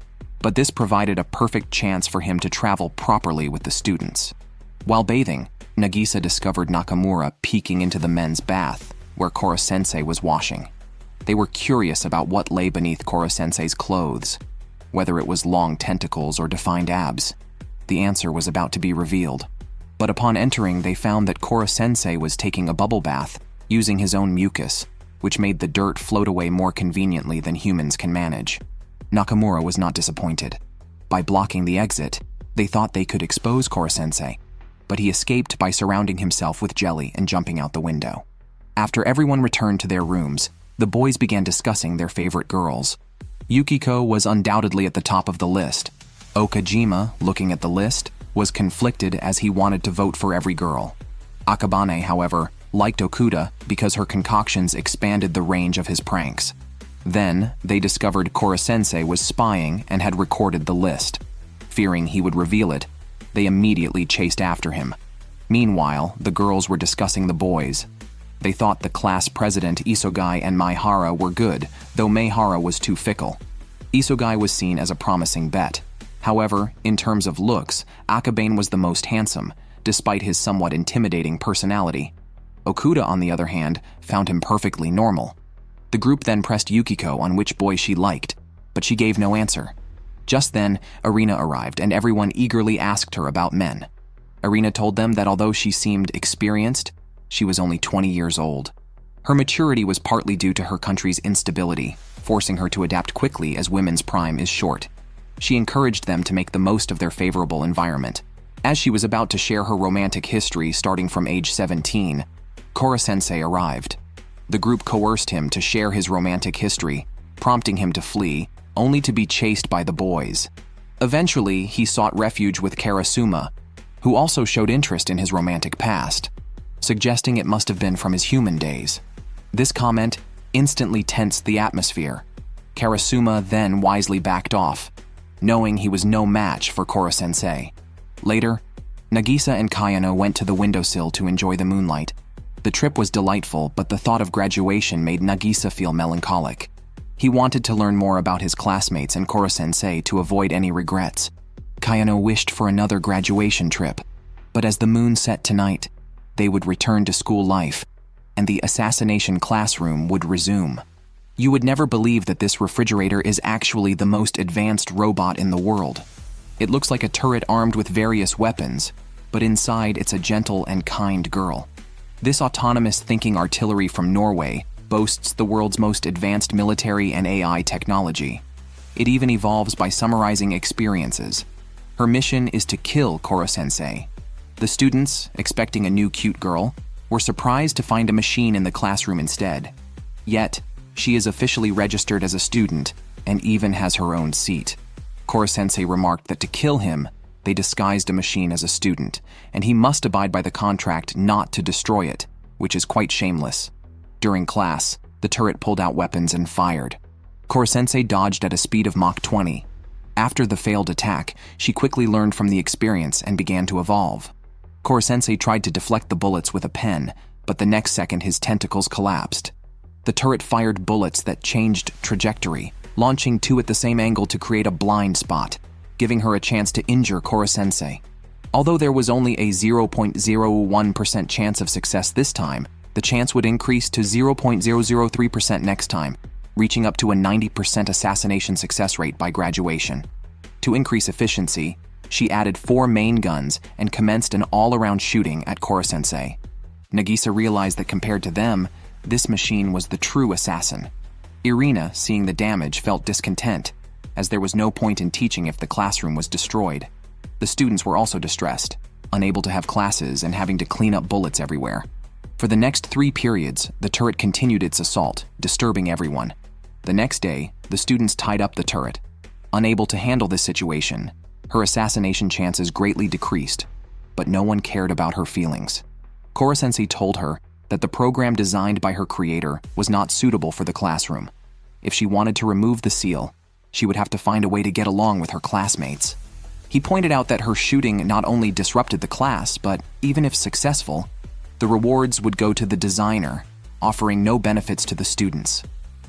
but this provided a perfect chance for him to travel properly with the students. While bathing, Nagisa discovered Nakamura peeking into the men's bath, where Koro-sensei was washing. They were curious about what lay beneath Koro-sensei's clothes, whether it was long tentacles or defined abs. The answer was about to be revealed. But upon entering, they found that Koro-sensei was taking a bubble bath using his own mucus, which made the dirt float away more conveniently than humans can manage. Nakamura was not disappointed. By blocking the exit, they thought they could expose Koro-sensei, but he escaped by surrounding himself with jelly and jumping out the window. After everyone returned to their rooms, the boys began discussing their favorite girls. Yukiko was undoubtedly at the top of the list. Okajima, looking at the list, was conflicted as he wanted to vote for every girl. Akabane, however, liked Okuda because her concoctions expanded the range of his pranks. Then, they discovered Koro-sensei was spying and had recorded the list. Fearing he would reveal it, they immediately chased after him. Meanwhile, the girls were discussing the boys. They thought the class president Isogai and Maihara were good, though Maihara was too fickle. Isogai was seen as a promising bet. However, in terms of looks, Akabane was the most handsome, despite his somewhat intimidating personality. Okuda, on the other hand, found him perfectly normal. The group then pressed Yukiko on which boy she liked, but she gave no answer. Just then, Irina arrived and everyone eagerly asked her about men. Irina told them that although she seemed experienced, she was only 20 years old. Her maturity was partly due to her country's instability, forcing her to adapt quickly as women's prime is short. She encouraged them to make the most of their favorable environment. As she was about to share her romantic history starting from age 17, Koro-sensei arrived. The group coerced him to share his romantic history, prompting him to flee, only to be chased by the boys. Eventually, he sought refuge with Karasuma, who also showed interest in his romantic past, suggesting it must have been from his human days. This comment instantly tensed the atmosphere. Karasuma then wisely backed off, knowing he was no match for Koro-sensei. Later, Nagisa and Kayano went to the windowsill to enjoy the moonlight. The trip was delightful, but the thought of graduation made Nagisa feel melancholic. He wanted to learn more about his classmates and Koro-sensei to avoid any regrets. Kayano wished for another graduation trip, but as the moon set tonight, they would return to school life, and the assassination classroom would resume. You would never believe that this refrigerator is actually the most advanced robot in the world. It looks like a turret armed with various weapons, but inside it's a gentle and kind girl. This autonomous thinking artillery from Norway boasts the world's most advanced military and AI technology. It even evolves by summarizing experiences. Her mission is to kill Koro-sensei. The students, expecting a new cute girl, were surprised to find a machine in the classroom instead. Yet, she is officially registered as a student and even has her own seat. Koro-sensei remarked that to kill him, they disguised a machine as a student, and he must abide by the contract not to destroy it, which is quite shameless. During class, the turret pulled out weapons and fired. Koro-sensei dodged at a speed of Mach 20. After the failed attack, she quickly learned from the experience and began to evolve. Koro-sensei tried to deflect the bullets with a pen, but the next second his tentacles collapsed. The turret fired bullets that changed trajectory, launching two at the same angle to create a blind spot, giving her a chance to injure Koro-sensei. Although there was only a 0.001% chance of success this time, the chance would increase to 0.003% next time, reaching up to a 90% assassination success rate by graduation. To increase efficiency, she added 4 main guns and commenced an all-around shooting at Koro-sensei. Nagisa realized that compared to them, this machine was the true assassin. Irina, seeing the damage, felt discontent, as there was no point in teaching if the classroom was destroyed. The students were also distressed, unable to have classes and having to clean up bullets everywhere. For the next 3 periods, the turret continued its assault, disturbing everyone. The next day, the students tied up the turret. Unable to handle this situation, her assassination chances greatly decreased, but no one cared about her feelings. Koro-sensei told her that the program designed by her creator was not suitable for the classroom. If she wanted to remove the seal, she would have to find a way to get along with her classmates. He pointed out that her shooting not only disrupted the class, but even if successful, the rewards would go to the designer, offering no benefits to the students.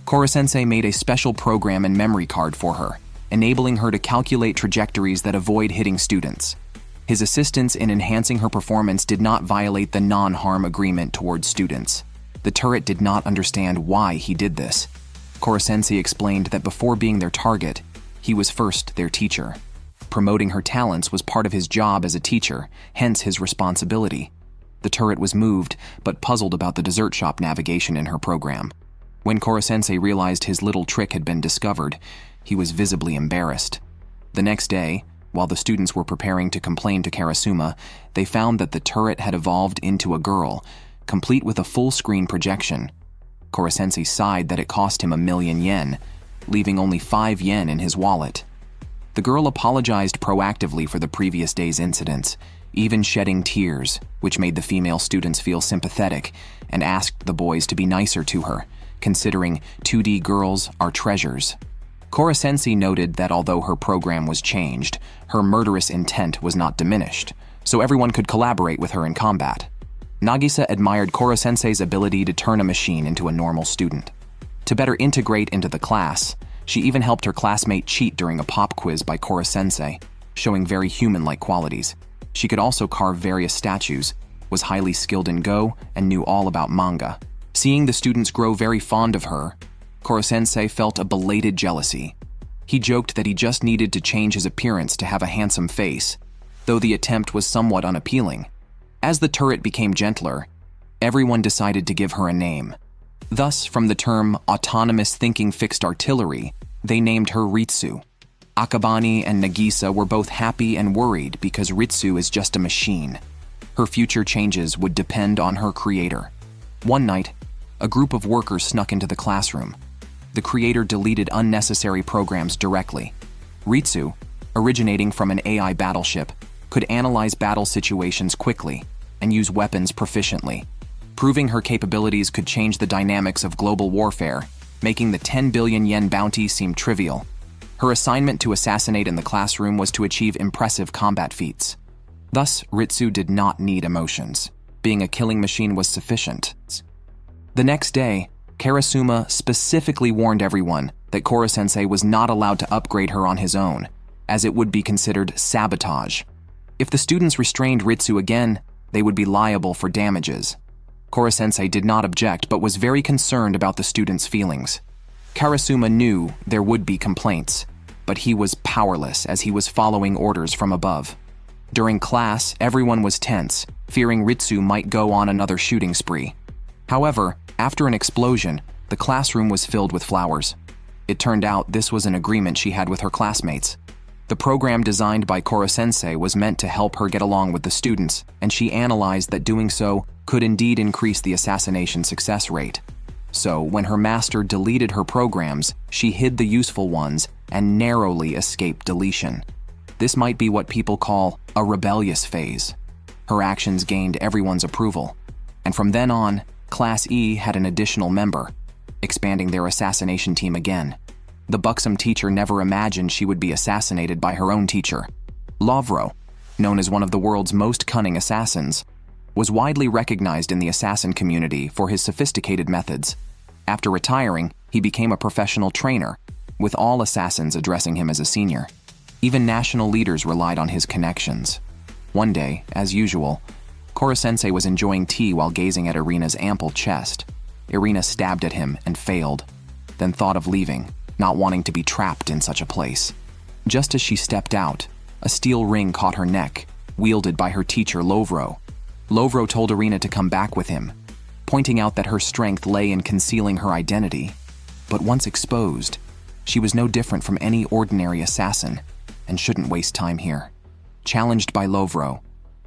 Koro-sensei made a special program and memory card for her, enabling her to calculate trajectories that avoid hitting students. His assistance in enhancing her performance did not violate the non-harm agreement towards students. The turret did not understand why he did this. Korosensei explained that before being their target, he was first their teacher. Promoting her talents was part of his job as a teacher, hence his responsibility. The turret was moved, but puzzled about the dessert shop navigation in her program. When Korosensei realized his little trick had been discovered, he was visibly embarrassed. The next day, while the students were preparing to complain to Karasuma, they found that the turret had evolved into a girl, complete with a full-screen projection. Korosensei sighed that it cost him 1,000,000 yen, leaving only 5 yen in his wallet. The girl apologized proactively for the previous day's incidents, even shedding tears, which made the female students feel sympathetic, and asked the boys to be nicer to her, considering 2D girls are treasures. Korosensei noted that although her program was changed, her murderous intent was not diminished, so everyone could collaborate with her in combat. Nagisa admired Korosensei's ability to turn a machine into a normal student. To better integrate into the class, she even helped her classmate cheat during a pop quiz by Korosensei, showing very human-like qualities. She could also carve various statues, was highly skilled in Go, and knew all about manga. Seeing the students grow very fond of her, Korosensei felt a belated jealousy. He joked that he just needed to change his appearance to have a handsome face, though the attempt was somewhat unappealing. As the turret became gentler, everyone decided to give her a name. Thus, from the term autonomous thinking fixed artillery, they named her Ritsu. Akabane and Nagisa were both happy and worried because Ritsu is just a machine. Her future changes would depend on her creator. One night, a group of workers snuck into the classroom. The creator deleted unnecessary programs directly. Ritsu, originating from an AI battleship, could analyze battle situations quickly and use weapons proficiently. Proving her capabilities could change the dynamics of global warfare, making the 10 billion yen bounty seem trivial. Her assignment to assassinate in the classroom was to achieve impressive combat feats. Thus, Ritsu did not need emotions. Being a killing machine was sufficient. The next day, Karasuma specifically warned everyone that Korosensei was not allowed to upgrade her on his own, as it would be considered sabotage. If the students restrained Ritsu again, they would be liable for damages. Korosensei did not object but was very concerned about the students' feelings. Karasuma knew there would be complaints, but he was powerless as he was following orders from above. During class, everyone was tense, fearing Ritsu might go on another shooting spree. However, after an explosion, the classroom was filled with flowers. It turned out this was an agreement she had with her classmates. The program designed by Korosensei was meant to help her get along with the students, and she analyzed that doing so could indeed increase the assassination success rate. So, when her master deleted her programs, she hid the useful ones and narrowly escaped deletion. This might be what people call a rebellious phase. Her actions gained everyone's approval, and from then on, Class E had an additional member, expanding their assassination team again. The buxom teacher never imagined she would be assassinated by her own teacher. Lovro, known as one of the world's most cunning assassins, was widely recognized in the assassin community for his sophisticated methods. After retiring, he became a professional trainer, with all assassins addressing him as a senior. Even national leaders relied on his connections. One day, as usual, Korosensei was enjoying tea while gazing at Irina's ample chest. Irina stabbed at him and failed, then thought of leaving, not wanting to be trapped in such a place. Just as she stepped out, a steel ring caught her neck, wielded by her teacher Lovro. Lovro told Irina to come back with him, pointing out that her strength lay in concealing her identity. But once exposed, she was no different from any ordinary assassin, and shouldn't waste time here. Challenged by Lovro,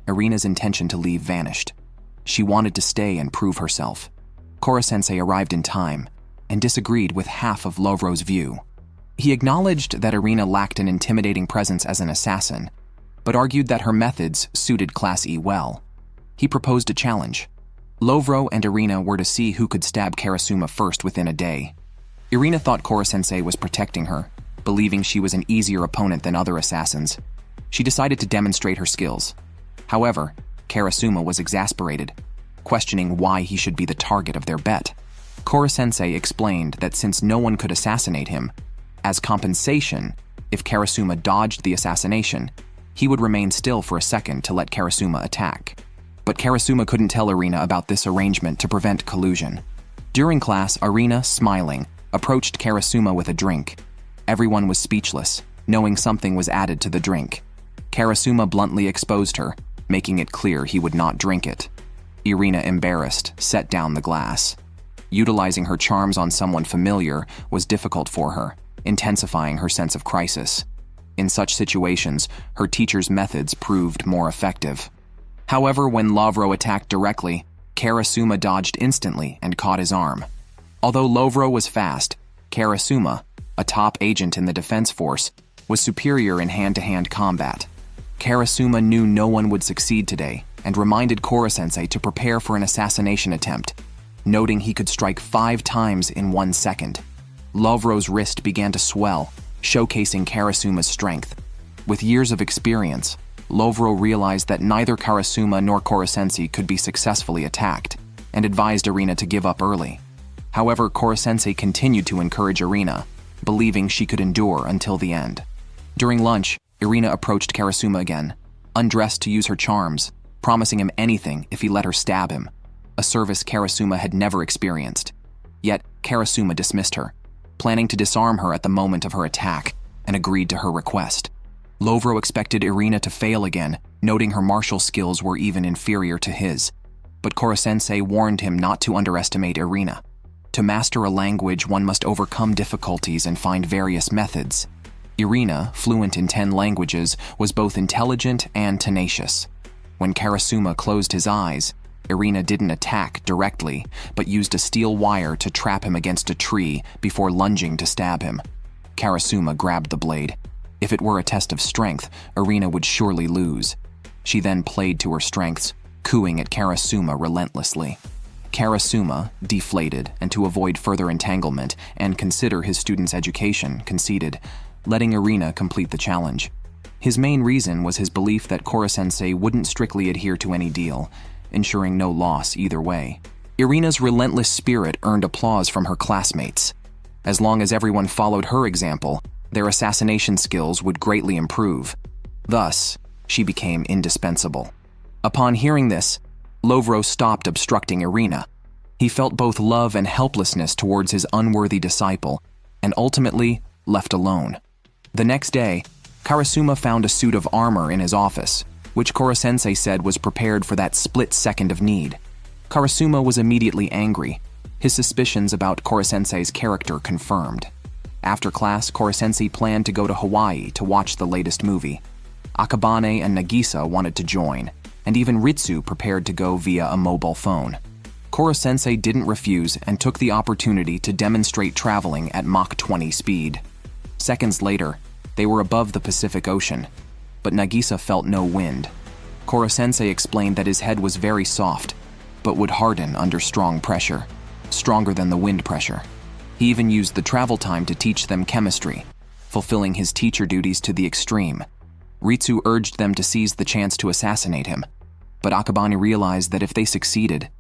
Irina's intention to leave vanished. She wanted to stay and prove herself. Korosensei arrived in time, and disagreed with half of Lovro's view. He acknowledged that Irina lacked an intimidating presence as an assassin, but argued that her methods suited Class E well. He proposed a challenge. Lovro and Irina were to see who could stab Karasuma first within a day. Irina thought Korosensei was protecting her, believing she was an easier opponent than other assassins. She decided to demonstrate her skills. However, Karasuma was exasperated, questioning why he should be the target of their bet. Korosensei explained that since no one could assassinate him, as compensation, If Karasuma dodged the assassination, he would remain still for a second to let Karasuma attack. But Karasuma couldn't tell Irina about this arrangement to prevent collusion. During class, Irina, smiling, approached Karasuma with a drink. Everyone was speechless, knowing something was added to the drink. Karasuma bluntly exposed her, making it clear he would not drink it. Irina, embarrassed, set down the glass. Utilizing her charms on someone familiar was difficult for her, intensifying her sense of crisis. In such situations, her teacher's methods proved more effective. However, when Lovro attacked directly, Karasuma dodged instantly and caught his arm. Although Lovro was fast, Karasuma, a top agent in the defense force, was superior in hand-to-hand combat. Karasuma knew no one would succeed today and reminded Koro-sensei to prepare for an assassination attempt, noting he could strike 5 times in 1 second. Lovro's wrist began to swell, showcasing Karasuma's strength. With years of experience, Lovro realized that neither Karasuma nor Koro-sensei could be successfully attacked, and advised Irina to give up early. However, Koro-sensei continued to encourage Irina, believing she could endure until the end. During lunch, Irina approached Karasuma again, undressed to use her charms, promising him anything if he let her stab him, a service Karasuma had never experienced. Yet, Karasuma dismissed her, planning to disarm her at the moment of her attack, and agreed to her request. Lovro expected Irina to fail again, noting her martial skills were even inferior to his. But Koro-sensei warned him not to underestimate Irina. To master a language, one must overcome difficulties and find various methods. Irina, fluent in 10 languages, was both intelligent and tenacious. When Karasuma closed his eyes, Irina didn't attack directly, but used a steel wire to trap him against a tree before lunging to stab him. Karasuma grabbed the blade. If it were a test of strength, Irina would surely lose. She then played to her strengths, cooing at Karasuma relentlessly. Karasuma, deflated, and to avoid further entanglement and consider his student's education, conceded, letting Irina complete the challenge. His main reason was his belief that Koro-sensei wouldn't strictly adhere to any deal, ensuring no loss either way. Irina's relentless spirit earned applause from her classmates. As long as everyone followed her example, their assassination skills would greatly improve. Thus, she became indispensable. Upon hearing this, Lovro stopped obstructing Irina. He felt both love and helplessness towards his unworthy disciple, and ultimately left alone. The next day, Karasuma found a suit of armor in his office, which Koro-sensei said was prepared for that split second of need. Karasuma was immediately angry, his suspicions about Koro-sensei's character confirmed. After class, Koro-sensei planned to go to Hawaii to watch the latest movie. Akabane and Nagisa wanted to join, and even Ritsu prepared to go via a mobile phone. Koro-sensei didn't refuse and took the opportunity to demonstrate traveling at Mach 20 speed. Seconds later, they were above the Pacific Ocean, but Nagisa felt no wind. Koro-sensei explained that his head was very soft, but would harden under strong pressure, stronger than the wind pressure. He even used the travel time to teach them chemistry, fulfilling his teacher duties to the extreme. Ritsu urged them to seize the chance to assassinate him, but Akabane realized that if they succeeded,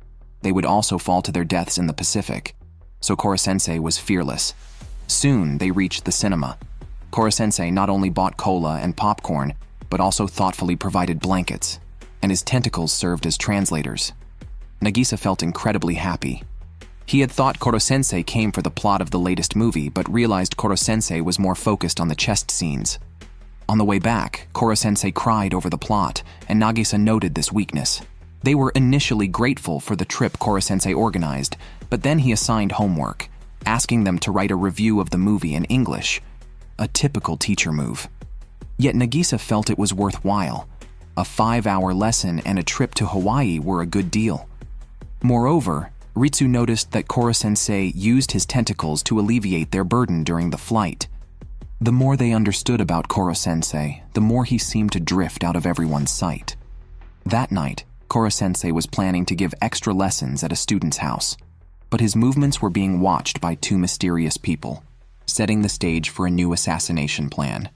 they would also fall to their deaths in the Pacific, so Koro-sensei was fearless. Soon, they reached the cinema. Koro-sensei not only bought cola and popcorn, but also thoughtfully provided blankets, and his tentacles served as translators. Nagisa felt incredibly happy. He had thought Koro-sensei came for the plot of the latest movie, but realized Koro-sensei was more focused on the chest scenes. On the way back, Koro-sensei cried over the plot, and Nagisa noted this weakness. They were initially grateful for the trip Koro-sensei organized, but then he assigned homework, asking them to write a review of the movie in English. A typical teacher move. Yet Nagisa felt it was worthwhile. A 5-hour lesson and a trip to Hawaii were a good deal. Moreover, Ritsu noticed that Koro-sensei used his tentacles to alleviate their burden during the flight. The more they understood about Koro-sensei, the more he seemed to drift out of everyone's sight. That night, Koro-sensei was planning to give extra lessons at a student's house, but his movements were being watched by 2 mysterious people, setting the stage for a new assassination plan.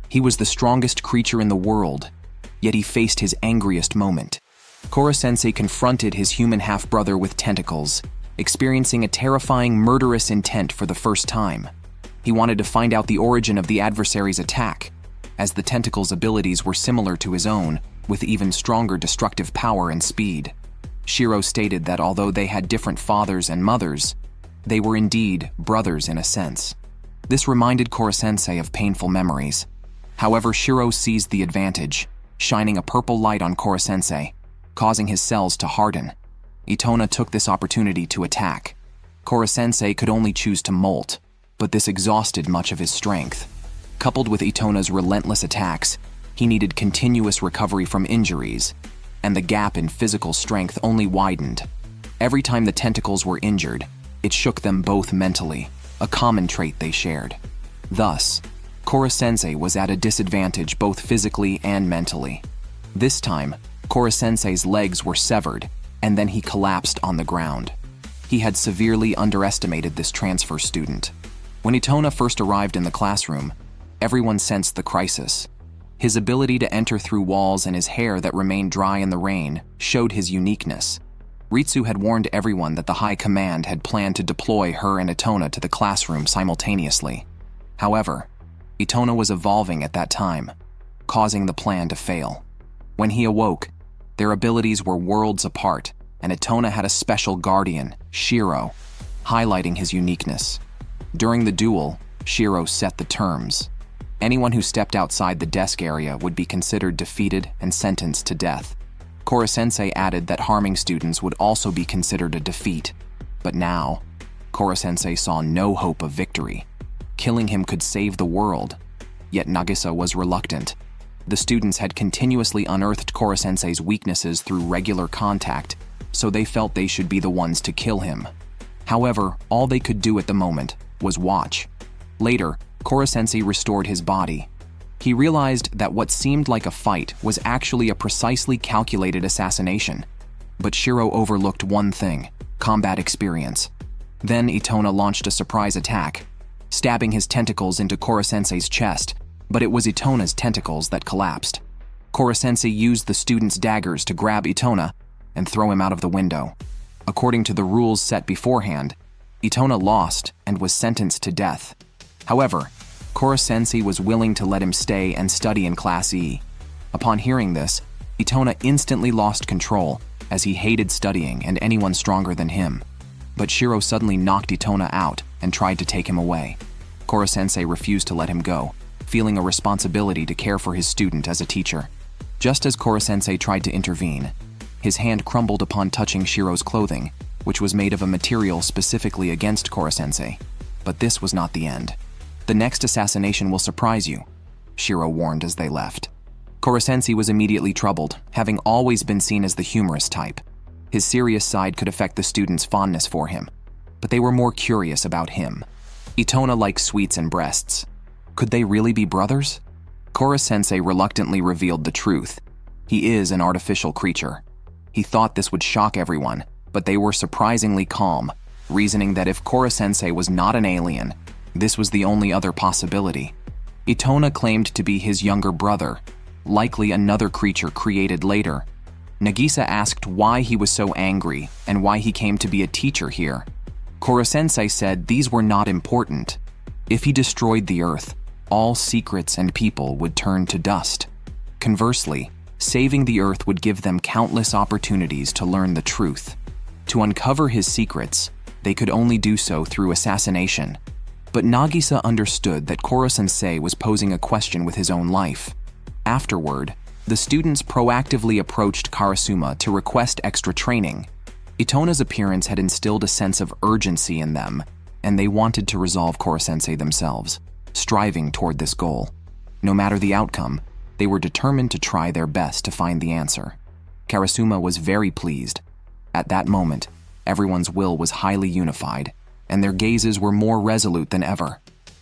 He was the strongest creature in the world, yet he faced his angriest moment. Koro-sensei confronted his human half-brother with tentacles, experiencing a terrifying, murderous intent for the first time. He wanted to find out the origin of the adversary's attack, as the tentacle's abilities were similar to his own, with even stronger destructive power and speed. Shiro stated that although they had different fathers and mothers, they were indeed brothers in a sense. This reminded Koro-sensei of painful memories. However, Shiro seized the advantage, shining a purple light on Koro-sensei, causing his cells to harden. Itona took this opportunity to attack. Koro-sensei could only choose to molt, but this exhausted much of his strength. Coupled with Itona's relentless attacks, he needed continuous recovery from injuries, and the gap in physical strength only widened. Every time the tentacles were injured, it shook them both mentally, a common trait they shared. Thus, Koro-sensei was at a disadvantage both physically and mentally. This time, Koro-sensei's legs were severed, and then he collapsed on the ground. He had severely underestimated this transfer student. When Itona first arrived in the classroom, everyone sensed the crisis. His ability to enter through walls and his hair that remained dry in the rain showed his uniqueness. Ritsu had warned everyone that the High Command had planned to deploy her and Itona to the classroom simultaneously. However, Itona was evolving at that time, causing the plan to fail. When he awoke, their abilities were worlds apart, and Itona had a special guardian, Shiro, highlighting his uniqueness. During the duel, Shiro set the terms. Anyone who stepped outside the desk area would be considered defeated and sentenced to death. Koro-sensei added that harming students would also be considered a defeat. But now, Koro-sensei saw no hope of victory. Killing him could save the world. Yet Nagisa was reluctant. The students had continuously unearthed Koro-sensei's weaknesses through regular contact, so they felt they should be the ones to kill him. However, all they could do at the moment was watch. Later, Koro-sensei restored his body. He realized that what seemed like a fight was actually a precisely calculated assassination. But Shiro overlooked one thing: combat experience. Then Itona launched a surprise attack, stabbing his tentacles into Koro-sensei's chest, but it was Itona's tentacles that collapsed. Koro-sensei used the student's daggers to grab Itona and throw him out of the window. According to the rules set beforehand, Itona lost and was sentenced to death. However, Koro-sensei was willing to let him stay and study in Class E. Upon hearing this, Itona instantly lost control, as he hated studying and anyone stronger than him. But Shiro suddenly knocked Itona out and tried to take him away. Koro-sensei refused to let him go, feeling a responsibility to care for his student as a teacher. Just as Koro-sensei tried to intervene, his hand crumbled upon touching Shiro's clothing, which was made of a material specifically against Koro-sensei. But this was not the end. "The next assassination will surprise you," Shiro warned as they left. Koro-sensei was immediately troubled, having always been seen as the humorous type. His serious side could affect the students' fondness for him, but they were more curious about him. Itona liked sweets and breasts. Could they really be brothers? Koro-sensei reluctantly revealed the truth. He is an artificial creature. He thought this would shock everyone, but they were surprisingly calm, reasoning that if Koro-sensei was not an alien, this was the only other possibility. Itona claimed to be his younger brother, likely another creature created later. Nagisa asked why he was so angry and why he came to be a teacher here. Koro-sensei said these were not important. If he destroyed the Earth, all secrets and people would turn to dust. Conversely, saving the Earth would give them countless opportunities to learn the truth. To uncover his secrets, they could only do so through assassination. But Nagisa understood that Koro-sensei was posing a question with his own life. Afterward, the students proactively approached Karasuma to request extra training. Itona's appearance had instilled a sense of urgency in them, and they wanted to resolve Koro-sensei themselves, striving toward this goal. No matter the outcome, they were determined to try their best to find the answer. Karasuma was very pleased. At that moment, everyone's will was highly unified, and their gazes were more resolute than ever.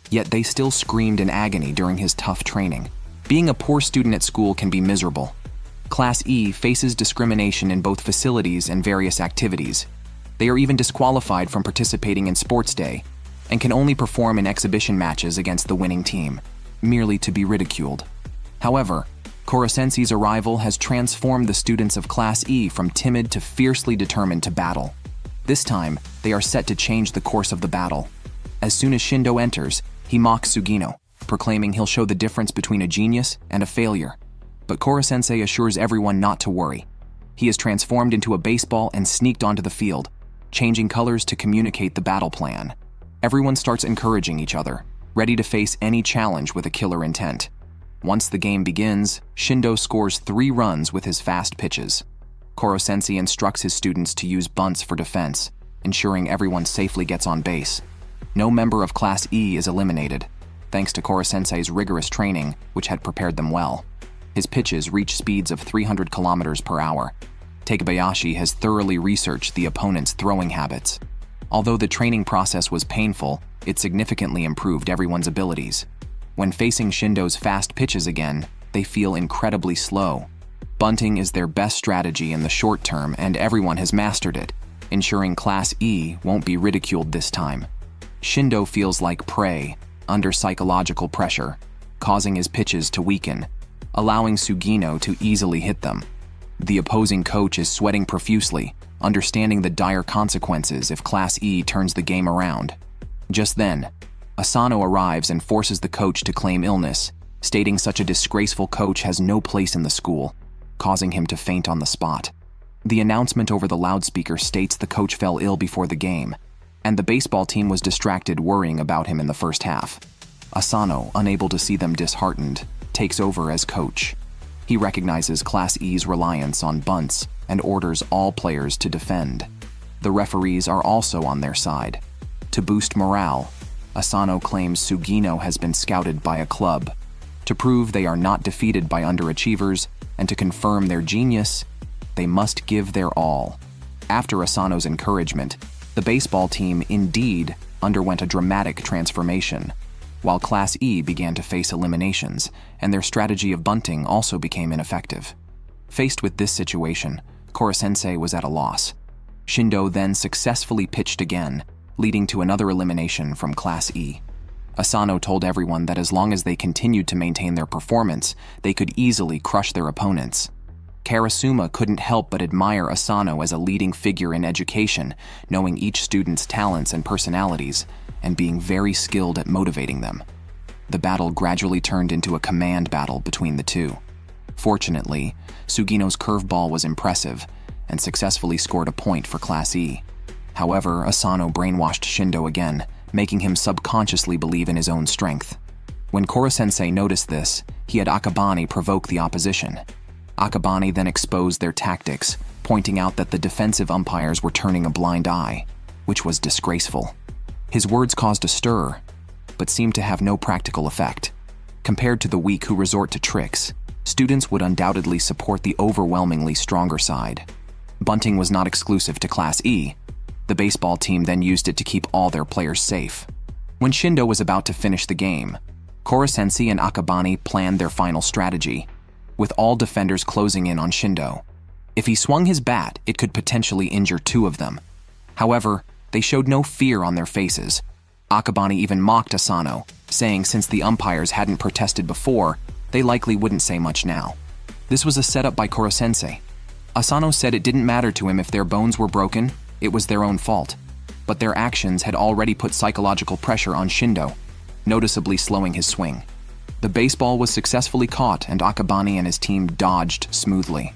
Yet they still screamed in agony during his tough training. Being a poor student at school can be miserable. Class E faces discrimination in both facilities and various activities. They are even disqualified from participating in sports day and can only perform in exhibition matches against the winning team, merely to be ridiculed. However, Koro-sensei's arrival has transformed the students of Class E from timid to fiercely determined to battle. This time, they are set to change the course of the battle. As soon as Shindo enters, He mocks Sugino, proclaiming he'll show the difference between a genius and a failure. But Koro-sensei assures everyone not to worry. He is transformed into a baseball and sneaked onto the field, changing colors to communicate the battle plan. Everyone starts encouraging each other, ready to face any challenge with a killer intent. Once the game begins, Shindo scores 3 runs with his fast pitches. Koro-sensei instructs his students to use bunts for defense, ensuring everyone safely gets on base. No member of Class E is eliminated, thanks to Koro-sensei's rigorous training, which had prepared them well. His pitches reach speeds of 300 kilometers per hour. Takebayashi has thoroughly researched the opponent's throwing habits. Although the training process was painful, it significantly improved everyone's abilities. When facing Shindo's fast pitches again, they feel incredibly slow. Bunting is their best strategy in the short term, and everyone has mastered it, ensuring Class E won't be ridiculed this time. Shindo feels like prey, under psychological pressure, causing his pitches to weaken, allowing Sugino to easily hit them. The opposing coach is sweating profusely, understanding the dire consequences if Class E turns the game around. Just then, Asano arrives and forces the coach to claim illness, stating such a disgraceful coach has no place in the school, causing him to faint on the spot. The announcement over the loudspeaker states the coach fell ill before the game, and the baseball team was distracted worrying about him in the first half. Asano, unable to see them disheartened, takes over as coach. He recognizes Class E's reliance on bunts and orders all players to defend. The referees are also on their side. To boost morale, Asano claims Sugino has been scouted by a club. To prove they are not defeated by underachievers and to confirm their genius, they must give their all. After Asano's encouragement, the baseball team indeed underwent a dramatic transformation, while Class E began to face eliminations, and their strategy of bunting also became ineffective. Faced with this situation, Koro-sensei was at a loss. Shindo then successfully pitched again, leading to another elimination from Class E. Asano told everyone that as long as they continued to maintain their performance, they could easily crush their opponents. Karasuma couldn't help but admire Asano as a leading figure in education, knowing each student's talents and personalities, and being very skilled at motivating them. The battle gradually turned into a command battle between the two. Fortunately, Sugino's curveball was impressive and successfully scored a point for Class E. However, Asano brainwashed Shindo again, making him subconsciously believe in his own strength. When Koro-sensei noticed this, he had Akabane provoke the opposition. Akabane then exposed their tactics, pointing out that the defensive umpires were turning a blind eye, which was disgraceful. His words caused a stir, but seemed to have no practical effect. Compared to the weak who resort to tricks, students would undoubtedly support the overwhelmingly stronger side. Bunting was not exclusive to Class E. The baseball team then used it to keep all their players safe. When Shindo was about to finish the game, Koro-sensei and Akabane planned their final strategy, with all defenders closing in on Shindo. If he swung his bat, it could potentially injure 2 of them. However, they showed no fear on their faces. Akabane even mocked Asano, saying since the umpires hadn't protested before, they likely wouldn't say much now. This was a setup by Koro-sensei. Asano said it didn't matter to him if their bones were broken, it was their own fault. But their actions had already put psychological pressure on Shindo, noticeably slowing his swing. The baseball was successfully caught and Akabane and his team dodged smoothly.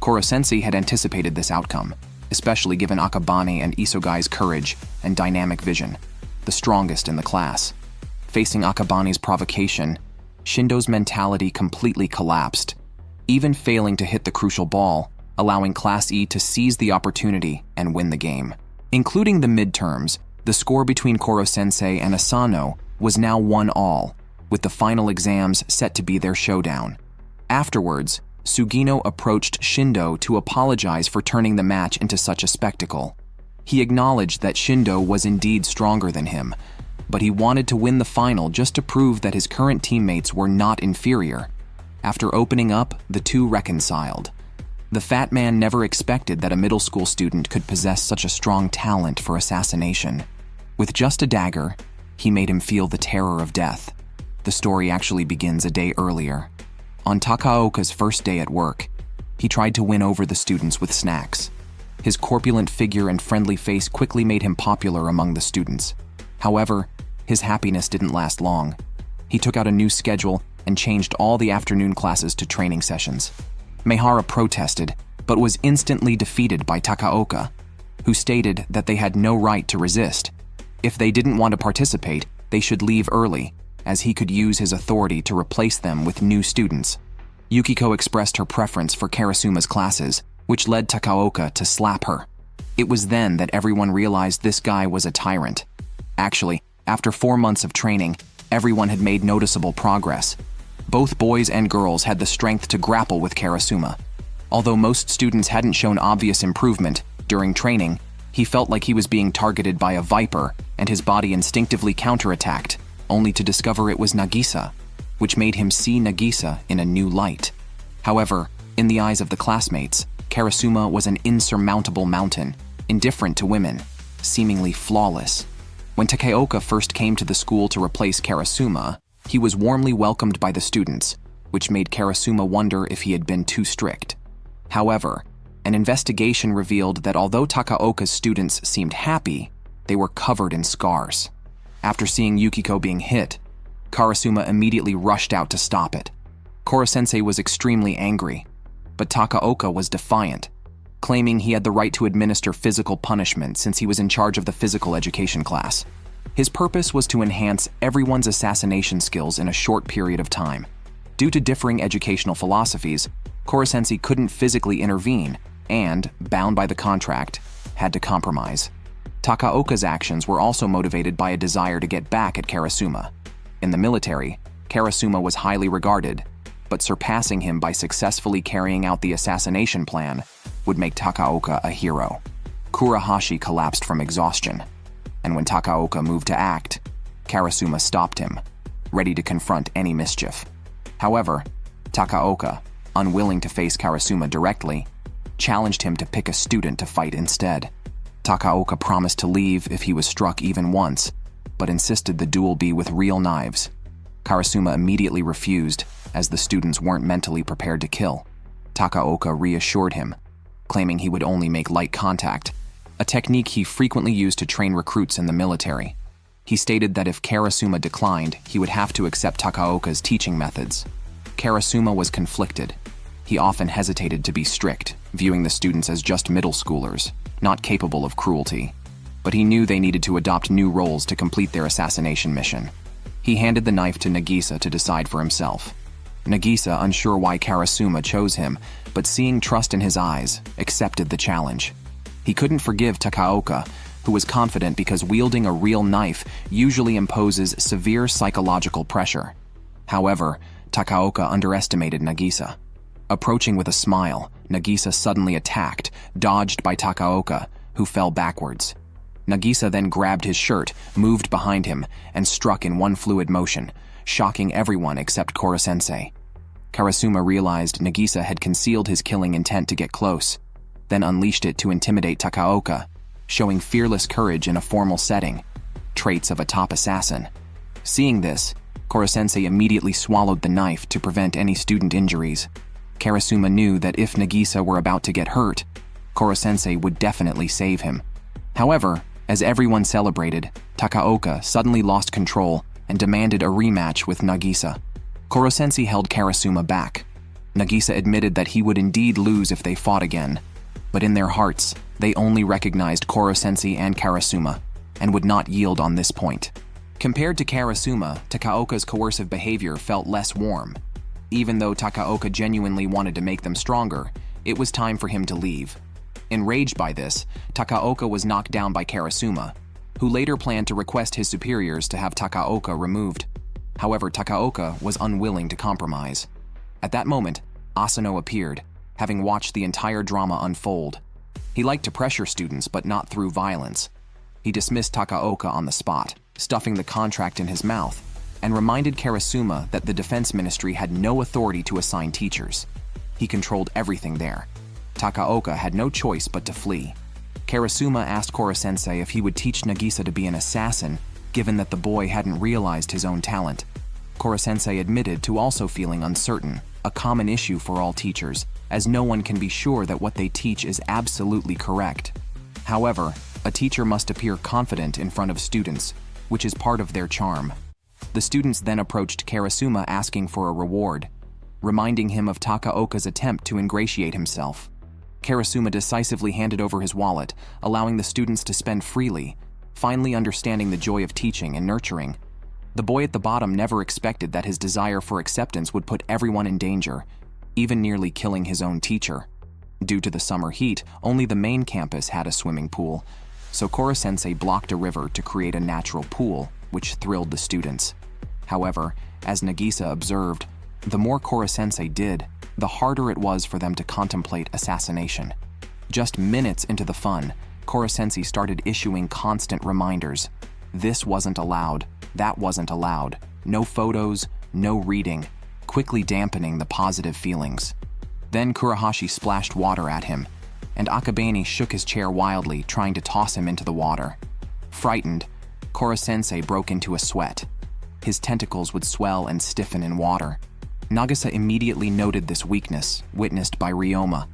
Koro-sensei had anticipated this outcome, especially given Akabane and Isogai's courage and dynamic vision, the strongest in the class. Facing Akabane's provocation, Shindo's mentality completely collapsed, even failing to hit the crucial ball, allowing Class E to seize the opportunity and win the game. Including the midterms, the score between Koro-sensei and Asano was now 1-1, with the final exams set to be their showdown. Afterwards, Sugino approached Shindo to apologize for turning the match into such a spectacle. He acknowledged that Shindo was indeed stronger than him, but he wanted to win the final just to prove that his current teammates were not inferior. After opening up, the two reconciled. The fat man never expected that a middle school student could possess such a strong talent for assassination. With just a dagger, he made him feel the terror of death. The story actually begins a day earlier. On Takaoka's first day at work, he tried to win over the students with snacks. His corpulent figure and friendly face quickly made him popular among the students. However, His happiness didn't last long. He took out a new schedule and changed all the afternoon classes to training sessions. Meihara protested, but was instantly defeated by Takaoka, who stated that they had no right to resist. If they didn't want to participate, they should leave early, as he could use his authority to replace them with new students. Yukiko expressed her preference for Karasuma's classes, which led Takaoka to slap her. It was then that everyone realized this guy was a tyrant. Actually, after 4 months of training, everyone had made noticeable progress. Both boys and girls had the strength to grapple with Karasuma. Although most students hadn't shown obvious improvement, during training, he felt like he was being targeted by a viper, and his body instinctively counterattacked, only to discover it was Nagisa, which made him see Nagisa in a new light. However, in the eyes of the classmates, Karasuma was an insurmountable mountain, indifferent to women, seemingly flawless. When Takaoka first came to the school to replace Karasuma, he was warmly welcomed by the students, which made Karasuma wonder if he had been too strict. However, an investigation revealed that although Takaoka's students seemed happy, they were covered in scars. After seeing Yukiko being hit, Karasuma immediately rushed out to stop it. Koro-sensei was extremely angry, but Takaoka was defiant, claiming he had the right to administer physical punishment since he was in charge of the physical education class. His purpose was to enhance everyone's assassination skills in a short period of time. Due to differing educational philosophies, Koro-sensei couldn't physically intervene and, bound by the contract, had to compromise. Takaoka's actions were also motivated by a desire to get back at Karasuma. In the military, Karasuma was highly regarded, but surpassing him by successfully carrying out the assassination plan would make Takaoka a hero. Kurahashi collapsed from exhaustion, and when Takaoka moved to act, Karasuma stopped him, ready to confront any mischief. However, Takaoka, unwilling to face Karasuma directly, challenged him to pick a student to fight instead. Takaoka promised to leave if he was struck even once, but insisted the duel be with real knives. Karasuma immediately refused, as the students weren't mentally prepared to kill. Takaoka reassured him, claiming he would only make light contact, a technique he frequently used to train recruits in the military. He stated that if Karasuma declined, he would have to accept Takaoka's teaching methods. Karasuma was conflicted. He often hesitated to be strict, viewing the students as just middle schoolers, not capable of cruelty. But he knew they needed to adopt new roles to complete their assassination mission. He handed the knife to Nagisa to decide for himself. Nagisa, unsure why Karasuma chose him, but seeing trust in his eyes, accepted the challenge. He couldn't forgive Takaoka, who was confident because wielding a real knife usually imposes severe psychological pressure. However, Takaoka underestimated Nagisa. Approaching with a smile, Nagisa suddenly attacked, dodged by Takaoka, who fell backwards. Nagisa then grabbed his shirt, moved behind him, and struck in one fluid motion, shocking everyone except Koro-sensei. Karasuma realized Nagisa had concealed his killing intent to get close, then unleashed it to intimidate Takaoka, showing fearless courage in a formal setting, traits of a top assassin. Seeing this, Koro-sensei immediately swallowed the knife to prevent any student injuries. Karasuma knew that if Nagisa were about to get hurt, Koro-sensei would definitely save him. However, as everyone celebrated, Takaoka suddenly lost control and demanded a rematch with Nagisa. Koro-sensei held Karasuma back. Nagisa admitted that he would indeed lose if they fought again, but in their hearts, they only recognized Koro-sensei and Karasuma, and would not yield on this point. Compared to Karasuma, Takaoka's coercive behavior felt less warm. Even though Takaoka genuinely wanted to make them stronger, it was time for him to leave. Enraged by this, Takaoka was knocked down by Karasuma, who later planned to request his superiors to have Takaoka removed. However, Takaoka was unwilling to compromise. At that moment, Asano appeared, having watched the entire drama unfold. He liked to pressure students, but not through violence. He dismissed Takaoka on the spot, stuffing the contract in his mouth, and reminded Karasuma that the Defense Ministry had no authority to assign teachers. He controlled everything there. Takaoka had no choice but to flee. Karasuma asked Koro-sensei if he would teach Nagisa to be an assassin, given that the boy hadn't realized his own talent. Koro-sensei admitted to also feeling uncertain, a common issue for all teachers, as no one can be sure that what they teach is absolutely correct. However, a teacher must appear confident in front of students, which is part of their charm. The students then approached Karasuma asking for a reward, reminding him of Takaoka's attempt to ingratiate himself. Karasuma decisively handed over his wallet, allowing the students to spend freely, finally understanding the joy of teaching and nurturing. The boy at the bottom never expected that his desire for acceptance would put everyone in danger, even nearly killing his own teacher. Due to the summer heat, only the main campus had a swimming pool, so Koro-sensei blocked a river to create a natural pool, which thrilled the students. However, as Nagisa observed, the more Koro-sensei did, the harder it was for them to contemplate assassination. Just minutes into the fun, Koro-sensei started issuing constant reminders. This wasn't allowed, that wasn't allowed, no photos, no reading, quickly dampening the positive feelings. Then Kurahashi splashed water at him, and Akabane shook his chair wildly, trying to toss him into the water. Frightened, Koro-sensei broke into a sweat. His tentacles would swell and stiffen in water. Nagisa immediately noted this weakness, witnessed by Ryoma.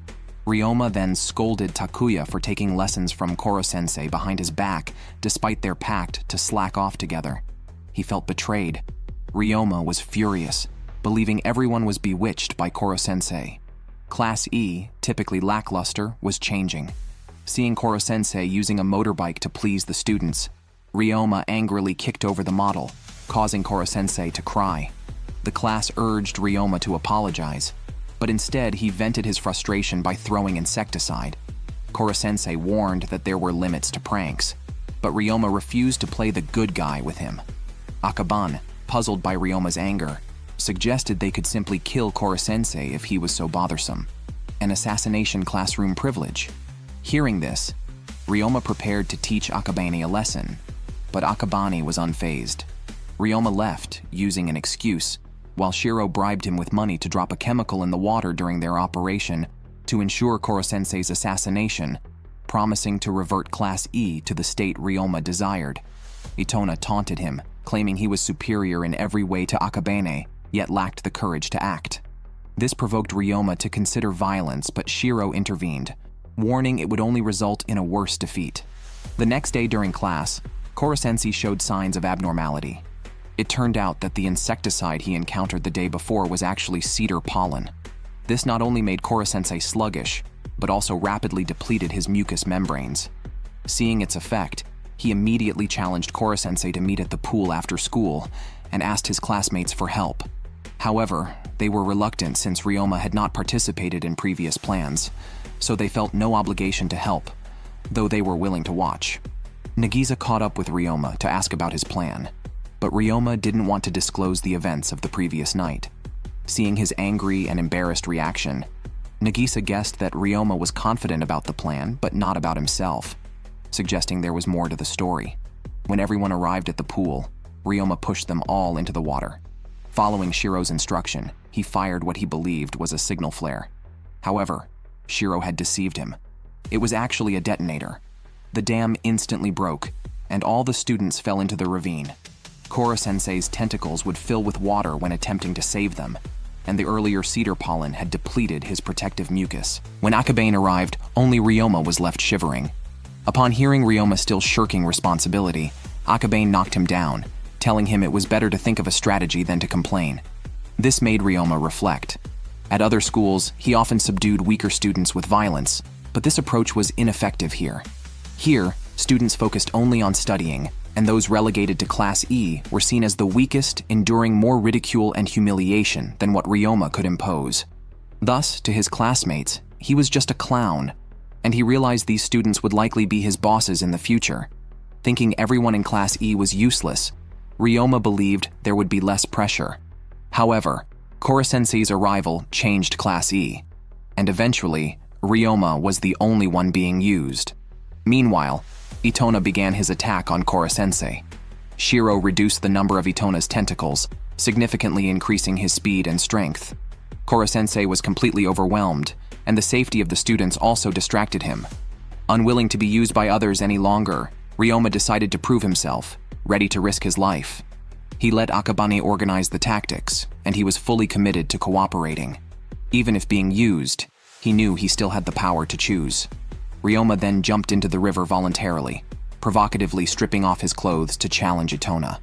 Ryoma then scolded Takuya for taking lessons from Koro-sensei behind his back, despite their pact to slack off together. He felt betrayed. Ryoma was furious, believing everyone was bewitched by Koro-sensei. Class E, typically lackluster, was changing. Seeing Koro-sensei using a motorbike to please the students, Ryoma angrily kicked over the model, causing Koro-sensei to cry. The class urged Ryoma to apologize, but instead he vented his frustration by throwing insecticide. Koro-sensei warned that there were limits to pranks, but Ryoma refused to play the good guy with him. Akabane, puzzled by Ryoma's anger, suggested they could simply kill Koro-sensei if he was so bothersome. An assassination classroom privilege. Hearing this, Ryoma prepared to teach Akabane a lesson, but Akabane was unfazed. Ryoma left, using an excuse, while Shiro bribed him with money to drop a chemical in the water during their operation to ensure Koro-sensei's assassination, promising to revert Class E to the state Ryoma desired. Itona taunted him, claiming he was superior in every way to Akabane, yet lacked the courage to act. This provoked Ryoma to consider violence, but Shiro intervened, warning it would only result in a worse defeat. The next day during class, Koro-sensei showed signs of abnormality. It turned out that the insecticide he encountered the day before was actually cedar pollen. This not only made Koro-sensei sluggish, but also rapidly depleted his mucous membranes. Seeing its effect, he immediately challenged Koro-sensei to meet at the pool after school and asked his classmates for help. However, they were reluctant since Ryoma had not participated in previous plans, so they felt no obligation to help, though they were willing to watch. Nagisa caught up with Ryoma to ask about his plan, but Ryoma didn't want to disclose the events of the previous night. Seeing his angry and embarrassed reaction, Nagisa guessed that Ryoma was confident about the plan, but not about himself, suggesting there was more to the story. When everyone arrived at the pool, Ryoma pushed them all into the water. Following Shiro's instruction, he fired what he believed was a signal flare. However, Shiro had deceived him. It was actually a detonator. The dam instantly broke, and all the students fell into the ravine. Koro-sensei's tentacles would fill with water when attempting to save them, and the earlier cedar pollen had depleted his protective mucus. When Akabane arrived, only Ryoma was left shivering. Upon hearing Ryoma still shirking responsibility, Akabane knocked him down, telling him it was better to think of a strategy than to complain. This made Ryoma reflect. At other schools, he often subdued weaker students with violence, but this approach was ineffective here. Here, students focused only on studying, and those relegated to Class E were seen as the weakest, enduring more ridicule and humiliation than what Ryoma could impose. Thus, to his classmates, he was just a clown, and he realized these students would likely be his bosses in the future. Thinking everyone in Class E was useless, Ryoma believed there would be less pressure. However, Koro-sensei's arrival changed Class E, and eventually, Ryoma was the only one being used. Meanwhile, Itona began his attack on Koro-sensei. Shiro reduced the number of Itona's tentacles, significantly increasing his speed and strength. Koro-sensei was completely overwhelmed, and the safety of the students also distracted him. Unwilling to be used by others any longer, Ryoma decided to prove himself, ready to risk his life. He let Akabane organize the tactics, and he was fully committed to cooperating. Even if being used, he knew he still had the power to choose. Ryoma then jumped into the river voluntarily, provocatively stripping off his clothes to challenge Itona.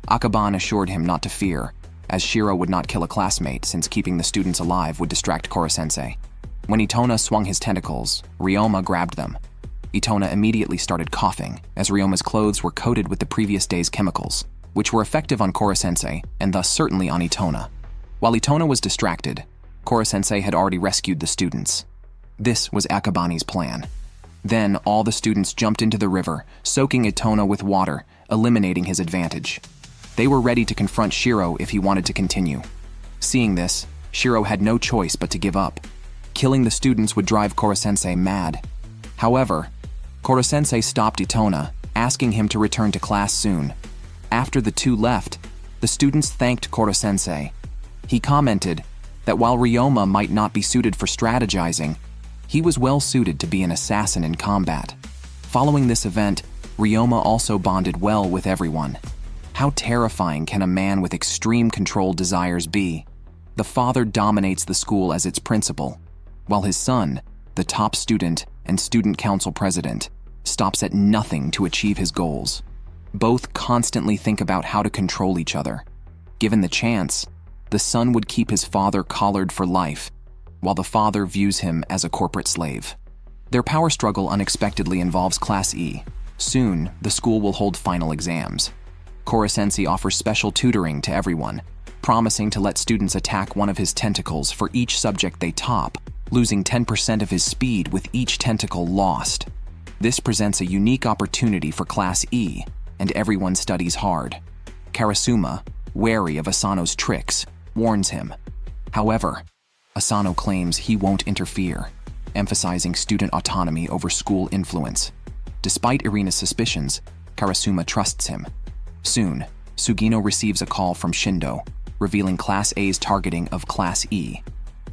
Akaban assured him not to fear, as Shiro would not kill a classmate since keeping the students alive would distract Koro-sensei. When Itona swung his tentacles, Ryoma grabbed them. Itona immediately started coughing, as Ryoma's clothes were coated with the previous day's chemicals, which were effective on Koro-sensei and thus certainly on Itona. While Itona was distracted, Koro-sensei had already rescued the students. This was Akabani's plan. Then all the students jumped into the river, soaking Itona with water, eliminating his advantage. They were ready to confront Shiro if he wanted to continue. Seeing this, Shiro had no choice but to give up. Killing the students would drive Koro-sensei mad. However, Koro-sensei stopped Itona, asking him to return to class soon. After the two left, the students thanked Koro-sensei. He commented that while Ryoma might not be suited for strategizing, he was well suited to be an assassin in combat. Following this event, Ryoma also bonded well with everyone. How terrifying can a man with extreme control desires be? The father dominates the school as its principal, while his son, the top student and student council president, stops at nothing to achieve his goals. Both constantly think about how to control each other. Given the chance, the son would keep his father collared for life, while the father views him as a corporate slave. Their power struggle unexpectedly involves Class E. Soon, the school will hold final exams. Koro-sensei offers special tutoring to everyone, promising to let students attack one of his tentacles for each subject they top, losing 10% of his speed with each tentacle lost. This presents a unique opportunity for Class E, and everyone studies hard. Karasuma, wary of Asano's tricks, warns him. However, Asano claims he won't interfere, emphasizing student autonomy over school influence. Despite Irina's suspicions, Karasuma trusts him. Soon, Sugino receives a call from Shindo, revealing Class A's targeting of Class E,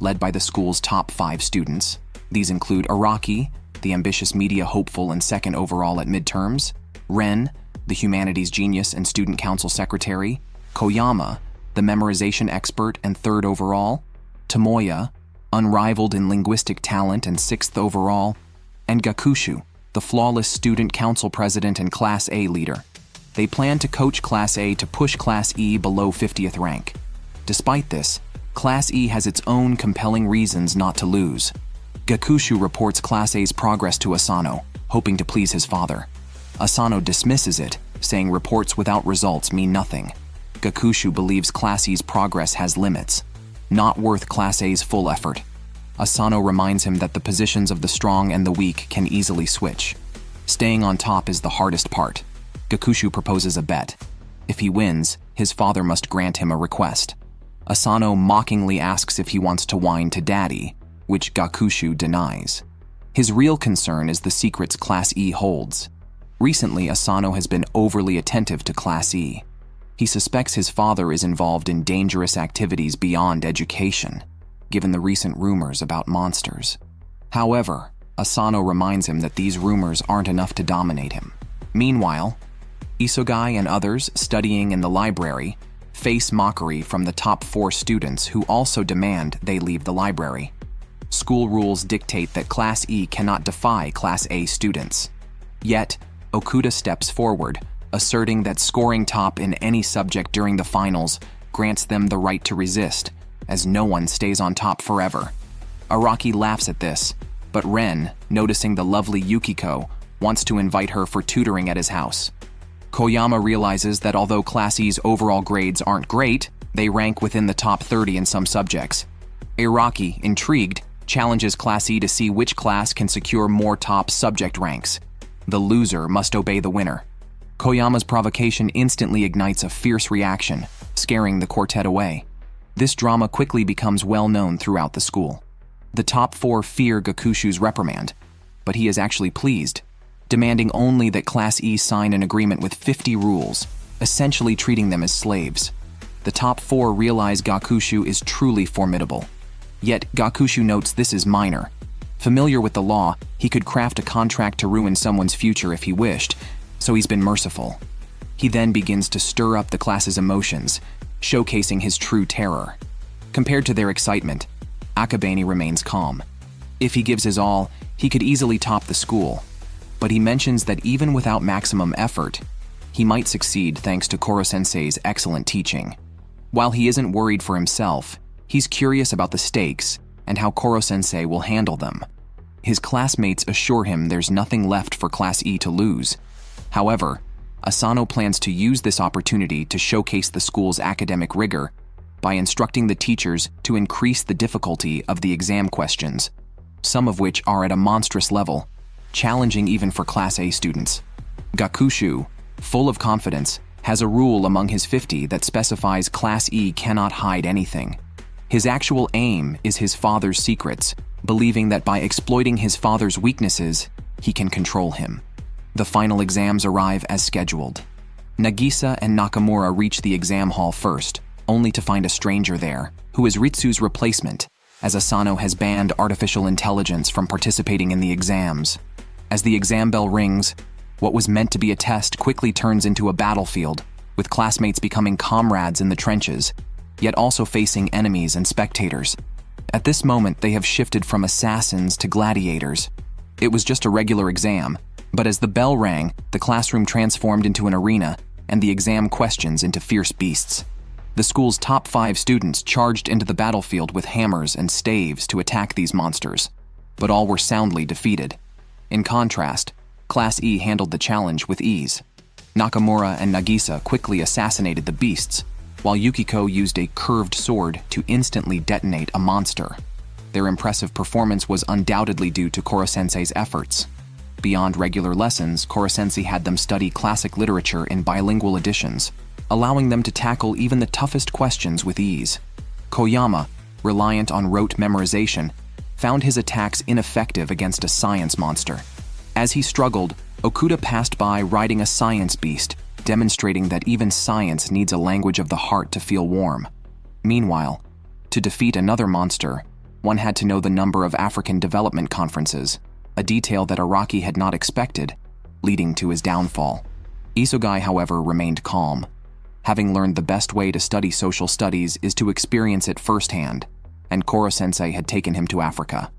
led by the school's top 5 students. These include Araki, the ambitious media hopeful and second overall at midterms, Ren, the humanities genius and student council secretary, Koyama, the memorization expert and 3rd overall, Tomoya, unrivaled in linguistic talent and 6th overall, and Gakushu, the flawless student council president and Class A leader. They plan to coach Class A to push Class E below 50th rank. Despite this, Class E has its own compelling reasons not to lose. Gakushu reports Class A's progress to Asano, hoping to please his father. Asano dismisses it, saying reports without results mean nothing. Gakushu believes Class E's progress has limits, not worth Class A's full effort. Asano reminds him that the positions of the strong and the weak can easily switch. Staying on top is the hardest part. Gakushu proposes a bet. If he wins, his father must grant him a request. Asano mockingly asks if he wants to whine to Daddy, which Gakushu denies. His real concern is the secrets Class E holds. Recently, Asano has been overly attentive to Class E. He suspects his father is involved in dangerous activities beyond education, given the recent rumors about monsters. However, Asano reminds him that these rumors aren't enough to dominate him. Meanwhile, Isogai and others studying in the library face mockery from the top 4 students who also demand they leave the library. School rules dictate that Class E cannot defy Class A students. Yet, Okuda steps forward, asserting that scoring top in any subject during the finals grants them the right to resist, as no one stays on top forever. Araki laughs at this, but Ren, noticing the lovely Yukiko, wants to invite her for tutoring at his house. Koyama realizes that although Class E's overall grades aren't great, they rank within the top 30 in some subjects. Araki, intrigued, challenges Class E to see which class can secure more top subject ranks. The loser must obey the winner. Koyama's provocation instantly ignites a fierce reaction, scaring the quartet away. This drama quickly becomes well known throughout the school. The top 4 fear Gakushu's reprimand, but he is actually pleased, demanding only that Class E sign an agreement with 50 rules, essentially treating them as slaves. The top 4 realize Gakushu is truly formidable. Yet Gakushu notes this is minor. Familiar with the law, he could craft a contract to ruin someone's future if he wished, so he's been merciful. He then begins to stir up the class's emotions, showcasing his true terror. Compared to their excitement, Akabane remains calm. If he gives his all, he could easily top the school. but he mentions that even without maximum effort, he might succeed thanks to Koro-sensei's excellent teaching. While he isn't worried for himself, he's curious about the stakes and how Koro-sensei will handle them. His classmates assure him there's nothing left for Class E to lose. However, Asano plans to use this opportunity to showcase the school's academic rigor by instructing the teachers to increase the difficulty of the exam questions, some of which are at a monstrous level, challenging even for Class A students. Gakushu, full of confidence, has a rule among his 50 that specifies Class E cannot hide anything. His actual aim is his father's secrets, believing that by exploiting his father's weaknesses, he can control him. The final exams arrive as scheduled. Nagisa and Nakamura reach the exam hall first, only to find a stranger there, who is Ritsu's replacement, as Asano has banned artificial intelligence from participating in the exams. As the exam bell rings, what was meant to be a test quickly turns into a battlefield, with classmates becoming comrades in the trenches, yet also facing enemies and spectators. At this moment, they have shifted from assassins to gladiators. It was just a regular exam, but as the bell rang, the classroom transformed into an arena, and the exam questions into fierce beasts. The school's top 5 students charged into the battlefield with hammers and staves to attack these monsters, but all were soundly defeated. In contrast, Class E handled the challenge with ease. Nakamura and Nagisa quickly assassinated the beasts, while Yukiko used a curved sword to instantly detonate a monster. Their impressive performance was undoubtedly due to Koro-sensei's efforts. Beyond regular lessons, Koro-sensei had them study classic literature in bilingual editions, allowing them to tackle even the toughest questions with ease. Koyama, reliant on rote memorization, found his attacks ineffective against a science monster. As he struggled, Okuda passed by riding a science beast, demonstrating that even science needs a language of the heart to feel warm. Meanwhile, to defeat another monster, one had to know the number of African development conferences, a detail that Araki had not expected, leading to his downfall. Isogai, however, remained calm. Having learned the best way to study social studies is to experience it firsthand, and Koro-sensei had taken him to Africa.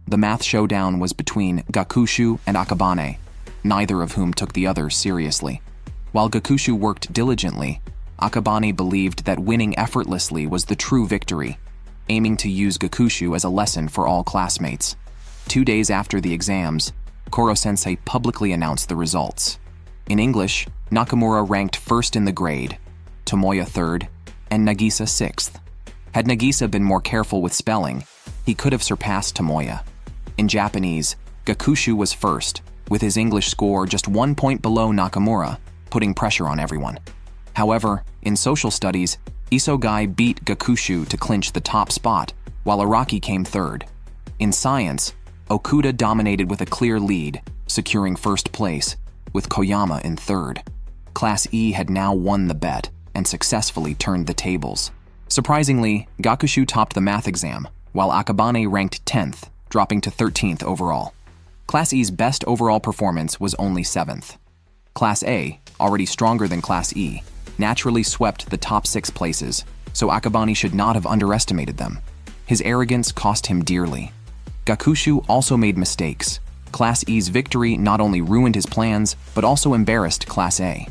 The math showdown was between Gakushu and Akabane, neither of whom took the other seriously. While Gakushu worked diligently, Akabane believed that winning effortlessly was the true victory, aiming to use Gakushu as a lesson for all classmates. 2 days after the exams, Koro-sensei publicly announced the results. In English, Nakamura ranked first in the grade, Tomoya third, and Nagisa 6th. Had Nagisa been more careful with spelling, he could have surpassed Tomoya. In Japanese, Gakushu was first, with his English score just 1 point below Nakamura, putting pressure on everyone. However, in social studies, Isogai beat Gakushu to clinch the top spot, while Araki came third. In science, Okuda dominated with a clear lead, securing first place, with Koyama in third. Class E had now won the bet and successfully turned the tables. Surprisingly, Gakushu topped the math exam, while Akabane ranked 10th, dropping to 13th overall. Class E's best overall performance was only 7th. Class A, already stronger than Class E, naturally swept the top 6 places, so Akabane should not have underestimated them. His arrogance cost him dearly. Gakushu also made mistakes. Class E's victory not only ruined his plans, but also embarrassed Class A.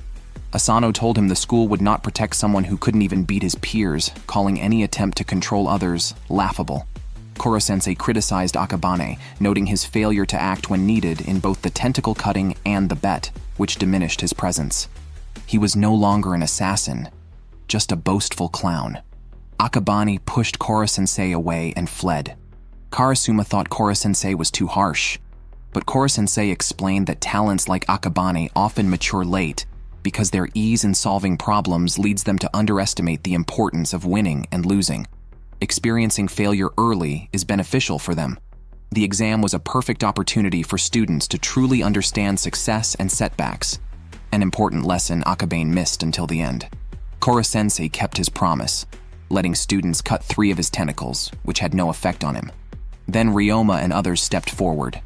Asano told him the school would not protect someone who couldn't even beat his peers, calling any attempt to control others laughable. Koro-sensei criticized Akabane, noting his failure to act when needed in both the tentacle cutting and the bet, which diminished his presence. He was no longer an assassin, just a boastful clown. Akabane pushed Koro-sensei away and fled. Karasuma thought Koro-sensei was too harsh, but Koro-sensei explained that talents like Akabane often mature late because their ease in solving problems leads them to underestimate the importance of winning and losing. Experiencing failure early is beneficial for them. The exam was a perfect opportunity for students to truly understand success and setbacks, an important lesson Akabane missed until the end. Koro-sensei kept his promise, letting students cut 3 of his tentacles, which had no effect on him. Then Ryoma and others stepped forward,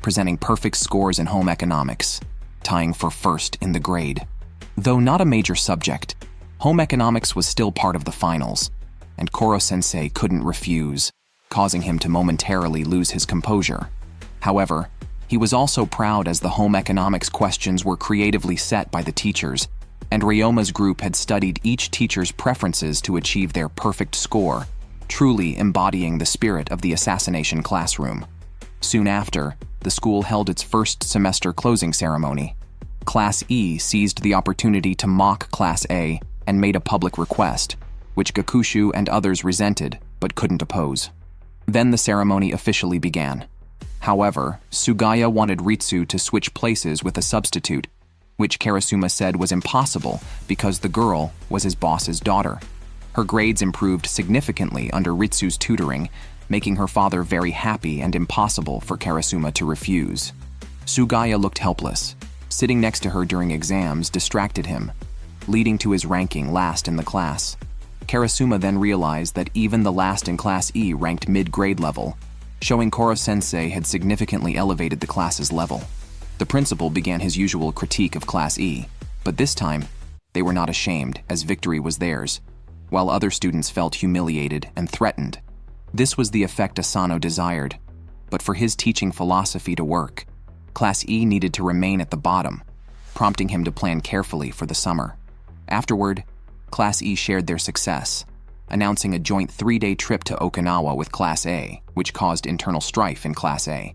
presenting perfect scores in home economics, tying for first in the grade. Though not a major subject, home economics was still part of the finals, and Koro-sensei couldn't refuse, causing him to momentarily lose his composure. However, he He was also proud as the home economics questions were creatively set by the teachers, and Ryoma's group had studied each teacher's preferences to achieve their perfect score, truly embodying the spirit of the assassination classroom. Soon after, the school held its first semester closing ceremony. Class E seized the opportunity to mock Class A and made a public request, which Gakushu and others resented but couldn't oppose. Then the ceremony officially began. However, Sugaya wanted Ritsu to switch places with a substitute, which Karasuma said was impossible because the girl was his boss's daughter. Her grades improved significantly under Ritsu's tutoring, making her father very happy and impossible for Karasuma to refuse. Sugaya looked helpless. Sitting next to her during exams distracted him, leading to his ranking last in the class. Karasuma then realized that even the last in Class E ranked mid-grade level, showing Koro-sensei had significantly elevated the class's level. The principal began his usual critique of Class E, but this time, they were not ashamed as victory was theirs, while other students felt humiliated and threatened. This was the effect Asano desired, but for his teaching philosophy to work, Class E needed to remain at the bottom, prompting him to plan carefully for the summer. Afterward, Class E shared their success, announcing a joint 3-day trip to Okinawa with Class A, which caused internal strife in Class A.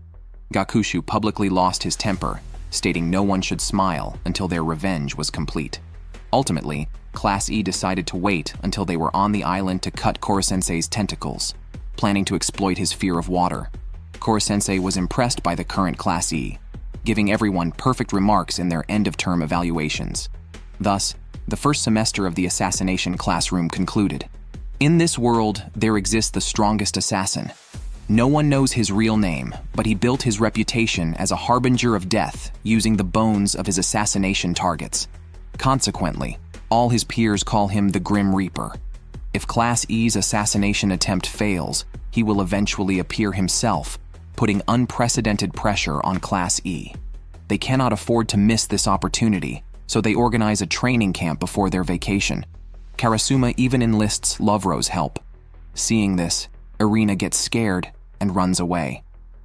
Gakushu publicly lost his temper, stating no one should smile until their revenge was complete. Ultimately, Class E decided to wait until they were on the island to cut Koro-sensei's tentacles, planning to exploit his fear of water. Koro-sensei was impressed by the current Class E, giving everyone perfect remarks in their end-of-term evaluations. Thus, the first semester of the assassination classroom concluded. In this world, there exists the strongest assassin. No one knows his real name, but he built his reputation as a harbinger of death using the bones of his assassination targets. Consequently, all his peers call him the Grim Reaper. If Class E's assassination attempt fails, he will eventually appear himself, putting unprecedented pressure on Class E. They cannot afford to miss this opportunity, so they organize a training camp before their vacation. Karasuma even enlists Lovro's help. Seeing this, Irina gets scared and runs away.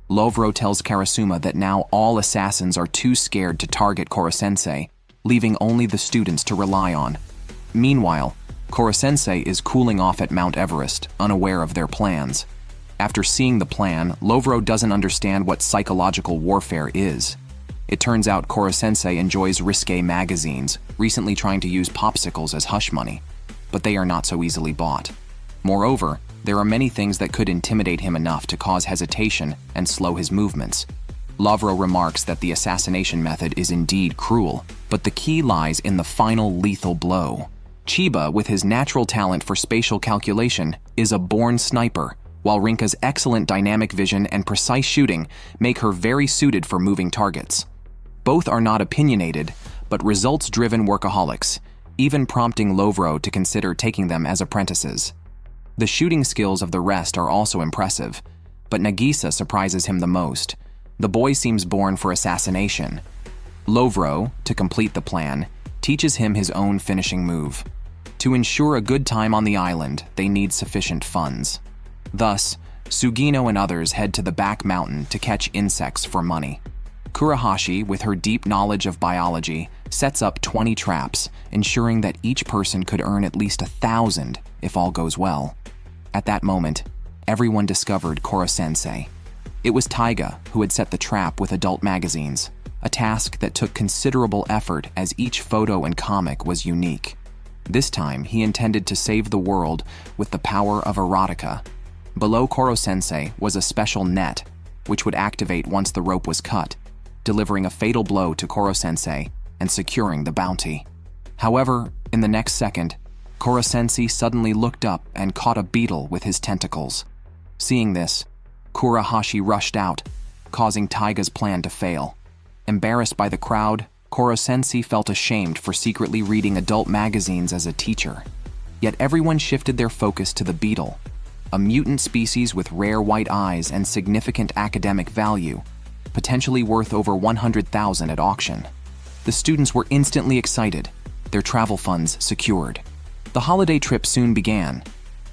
Lovro tells Karasuma that now all assassins are too scared to target Koro-sensei, leaving only the students to rely on. Meanwhile, Koro-sensei is cooling off at Mount Everest, unaware of their plans. After seeing the plan, Lovro doesn't understand what psychological warfare is. It turns out Koro-sensei enjoys risque magazines, recently trying to use popsicles as hush money, but they are not so easily bought. Moreover, there are many things that could intimidate him enough to cause hesitation and slow his movements. Lovro remarks that the assassination method is indeed cruel, but the key lies in the final lethal blow. Chiba, with his natural talent for spatial calculation, is a born sniper, while Rinka's excellent dynamic vision and precise shooting make her very suited for moving targets. Both are not opinionated, but results-driven workaholics, even prompting Lovro to consider taking them as apprentices. The shooting skills of the rest are also impressive, but Nagisa surprises him the most. The boy seems born for assassination. Lovro, to complete the plan, teaches him his own finishing move. To ensure a good time on the island, they need sufficient funds. Thus, Sugino and others head to the back mountain to catch insects for money. Kurahashi, with her deep knowledge of biology, sets up 20 traps, ensuring that each person could earn at least 1,000 if all goes well. At that moment, everyone discovered Koro-sensei. It was Taiga who had set the trap with adult magazines, a task that took considerable effort as each photo and comic was unique. This time, he intended to save the world with the power of erotica. Below Koro-sensei was a special net, which would activate once the rope was cut, delivering a fatal blow to Koro-sensei and securing the bounty. However, in the next second, Koro-sensei suddenly looked up and caught a beetle with his tentacles. Seeing this, Kurahashi rushed out, causing Taiga's plan to fail. Embarrassed by the crowd, Koro-sensei felt ashamed for secretly reading adult magazines as a teacher. Yet everyone shifted their focus to the beetle, a mutant species with rare white eyes and significant academic value, potentially worth over 100,000 at auction. The students were instantly excited, their travel funds secured. The holiday trip soon began,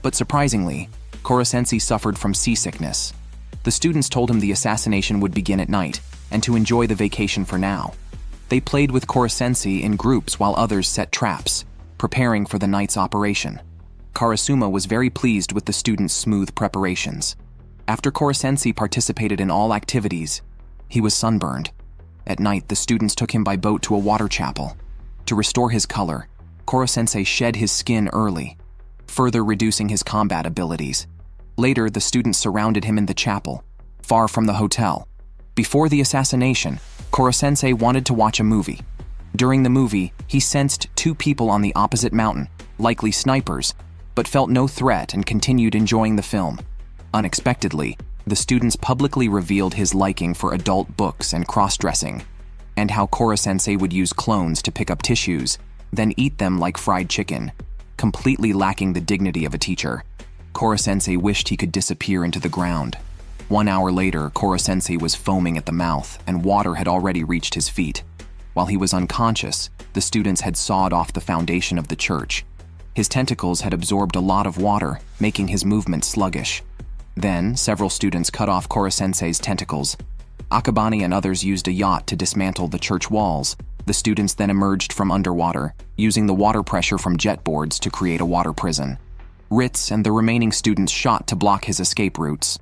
but surprisingly, Koro-sensei suffered from seasickness. The students told him the assassination would begin at night, and to enjoy the vacation for now. They played with Koro-sensei in groups while others set traps, preparing for the night's operation. Karasuma was very pleased with the students' smooth preparations. After Koro-sensei participated in all activities, he was sunburned. At night, the students took him by boat to a water chapel. To restore his color, Koro-sensei shed his skin early, further reducing his combat abilities. Later, the students surrounded him in the chapel, far from the hotel. Before the assassination, Koro-sensei wanted to watch a movie. During the movie, he sensed two people on the opposite mountain, likely snipers, but felt no threat and continued enjoying the film. Unexpectedly, the students publicly revealed his liking for adult books and cross-dressing, and how Koro-sensei would use clones to pick up tissues, then eat them like fried chicken, completely lacking the dignity of a teacher. Koro-sensei wished he could disappear into the ground. 1 hour later, Koro-sensei was foaming at the mouth, and water had already reached his feet. While he was unconscious, the students had sawed off the foundation of the church. His tentacles had absorbed a lot of water, making his movement sluggish. Then, several students cut off Koro-sensei's tentacles. Akabane and others used a yacht to dismantle the church walls. The students then emerged from underwater, using the water pressure from jet boards to create a water prison. Ritz and the remaining students shot to block his escape routes.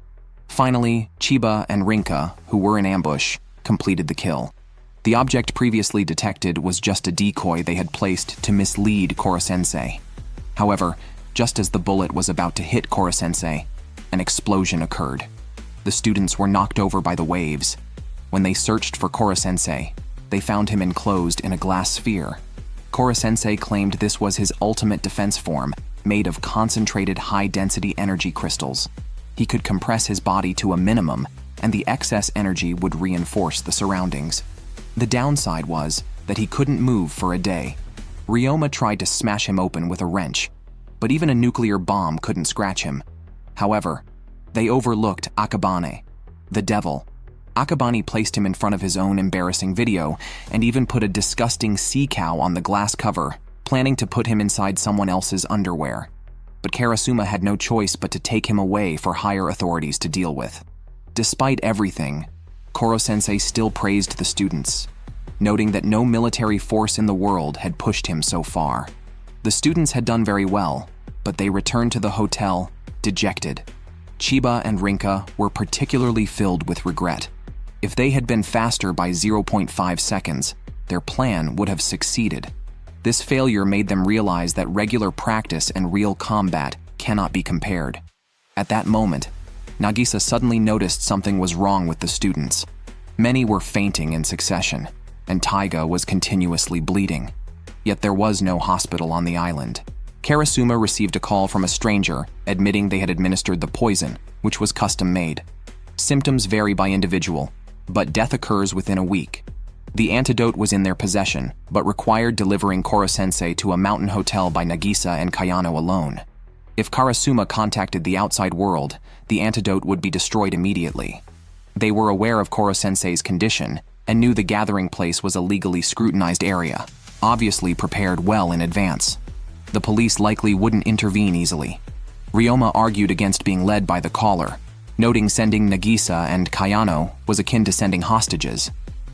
Finally, Chiba and Rinka, who were in ambush, completed the kill. The object previously detected was just a decoy they had placed to mislead Koro-sensei. However, just as the bullet was about to hit Koro-sensei, an explosion occurred. The students were knocked over by the waves. When they searched for Koro-sensei, they found him enclosed in a glass sphere. Koro-sensei claimed this was his ultimate defense form, made of concentrated high-density energy crystals. He could compress his body to a minimum, and the excess energy would reinforce the surroundings. The downside was that he couldn't move for a day. Ryoma tried to smash him open with a wrench, but even a nuclear bomb couldn't scratch him. However, they overlooked Akabane, the devil. Akabane placed him in front of his own embarrassing video and even put a disgusting sea cow on the glass cover, planning to put him inside someone else's underwear. But Karasuma had no choice but to take him away for higher authorities to deal with. Despite everything, Koro-sensei still praised the students, noting that no military force in the world had pushed him so far. The students had done very well, but they returned to the hotel, dejected. Chiba and Rinka were particularly filled with regret. If they had been faster by 0.5 seconds, their plan would have succeeded. This failure made them realize that regular practice and real combat cannot be compared. At that moment, Nagisa suddenly noticed something was wrong with the students. Many were fainting in succession, and Taiga was continuously bleeding. Yet there was no hospital on the island. Karasuma received a call from a stranger admitting they had administered the poison, which was custom-made. Symptoms vary by individual, but death occurs within a week. The antidote was in their possession, but required delivering Koro-sensei to a mountain hotel by Nagisa and Kayano alone. If Karasuma contacted the outside world, the antidote would be destroyed immediately. They were aware of Koro-sensei's condition and knew the gathering place was a legally scrutinized area, obviously prepared well in advance. The police likely wouldn't intervene easily. Ryoma argued against being led by the caller, noting sending Nagisa and Kayano was akin to sending hostages.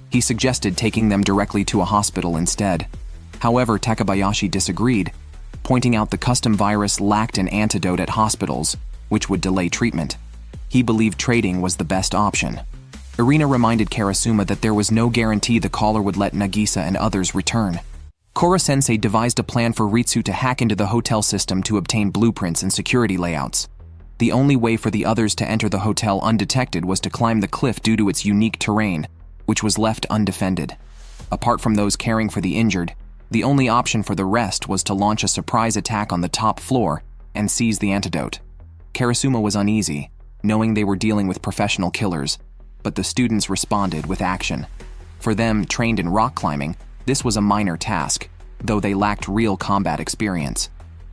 He suggested taking them directly to a hospital instead. However, Takabayashi disagreed, pointing out the custom virus lacked an antidote at hospitals, which would delay treatment. He believed trading was the best option. Irina reminded Karasuma that there was no guarantee the caller would let Nagisa and others return. Koro-sensei devised a plan for Ritsu to hack into the hotel system to obtain blueprints and security layouts. The only way for the others to enter the hotel undetected was to climb the cliff due to its unique terrain, which was left undefended. Apart from those caring for the injured, the only option for the rest was to launch a surprise attack on the top floor and seize the antidote. Karasuma was uneasy, knowing they were dealing with professional killers, but the students responded with action. For them, trained in rock climbing, this was a minor task, though they lacked real combat experience.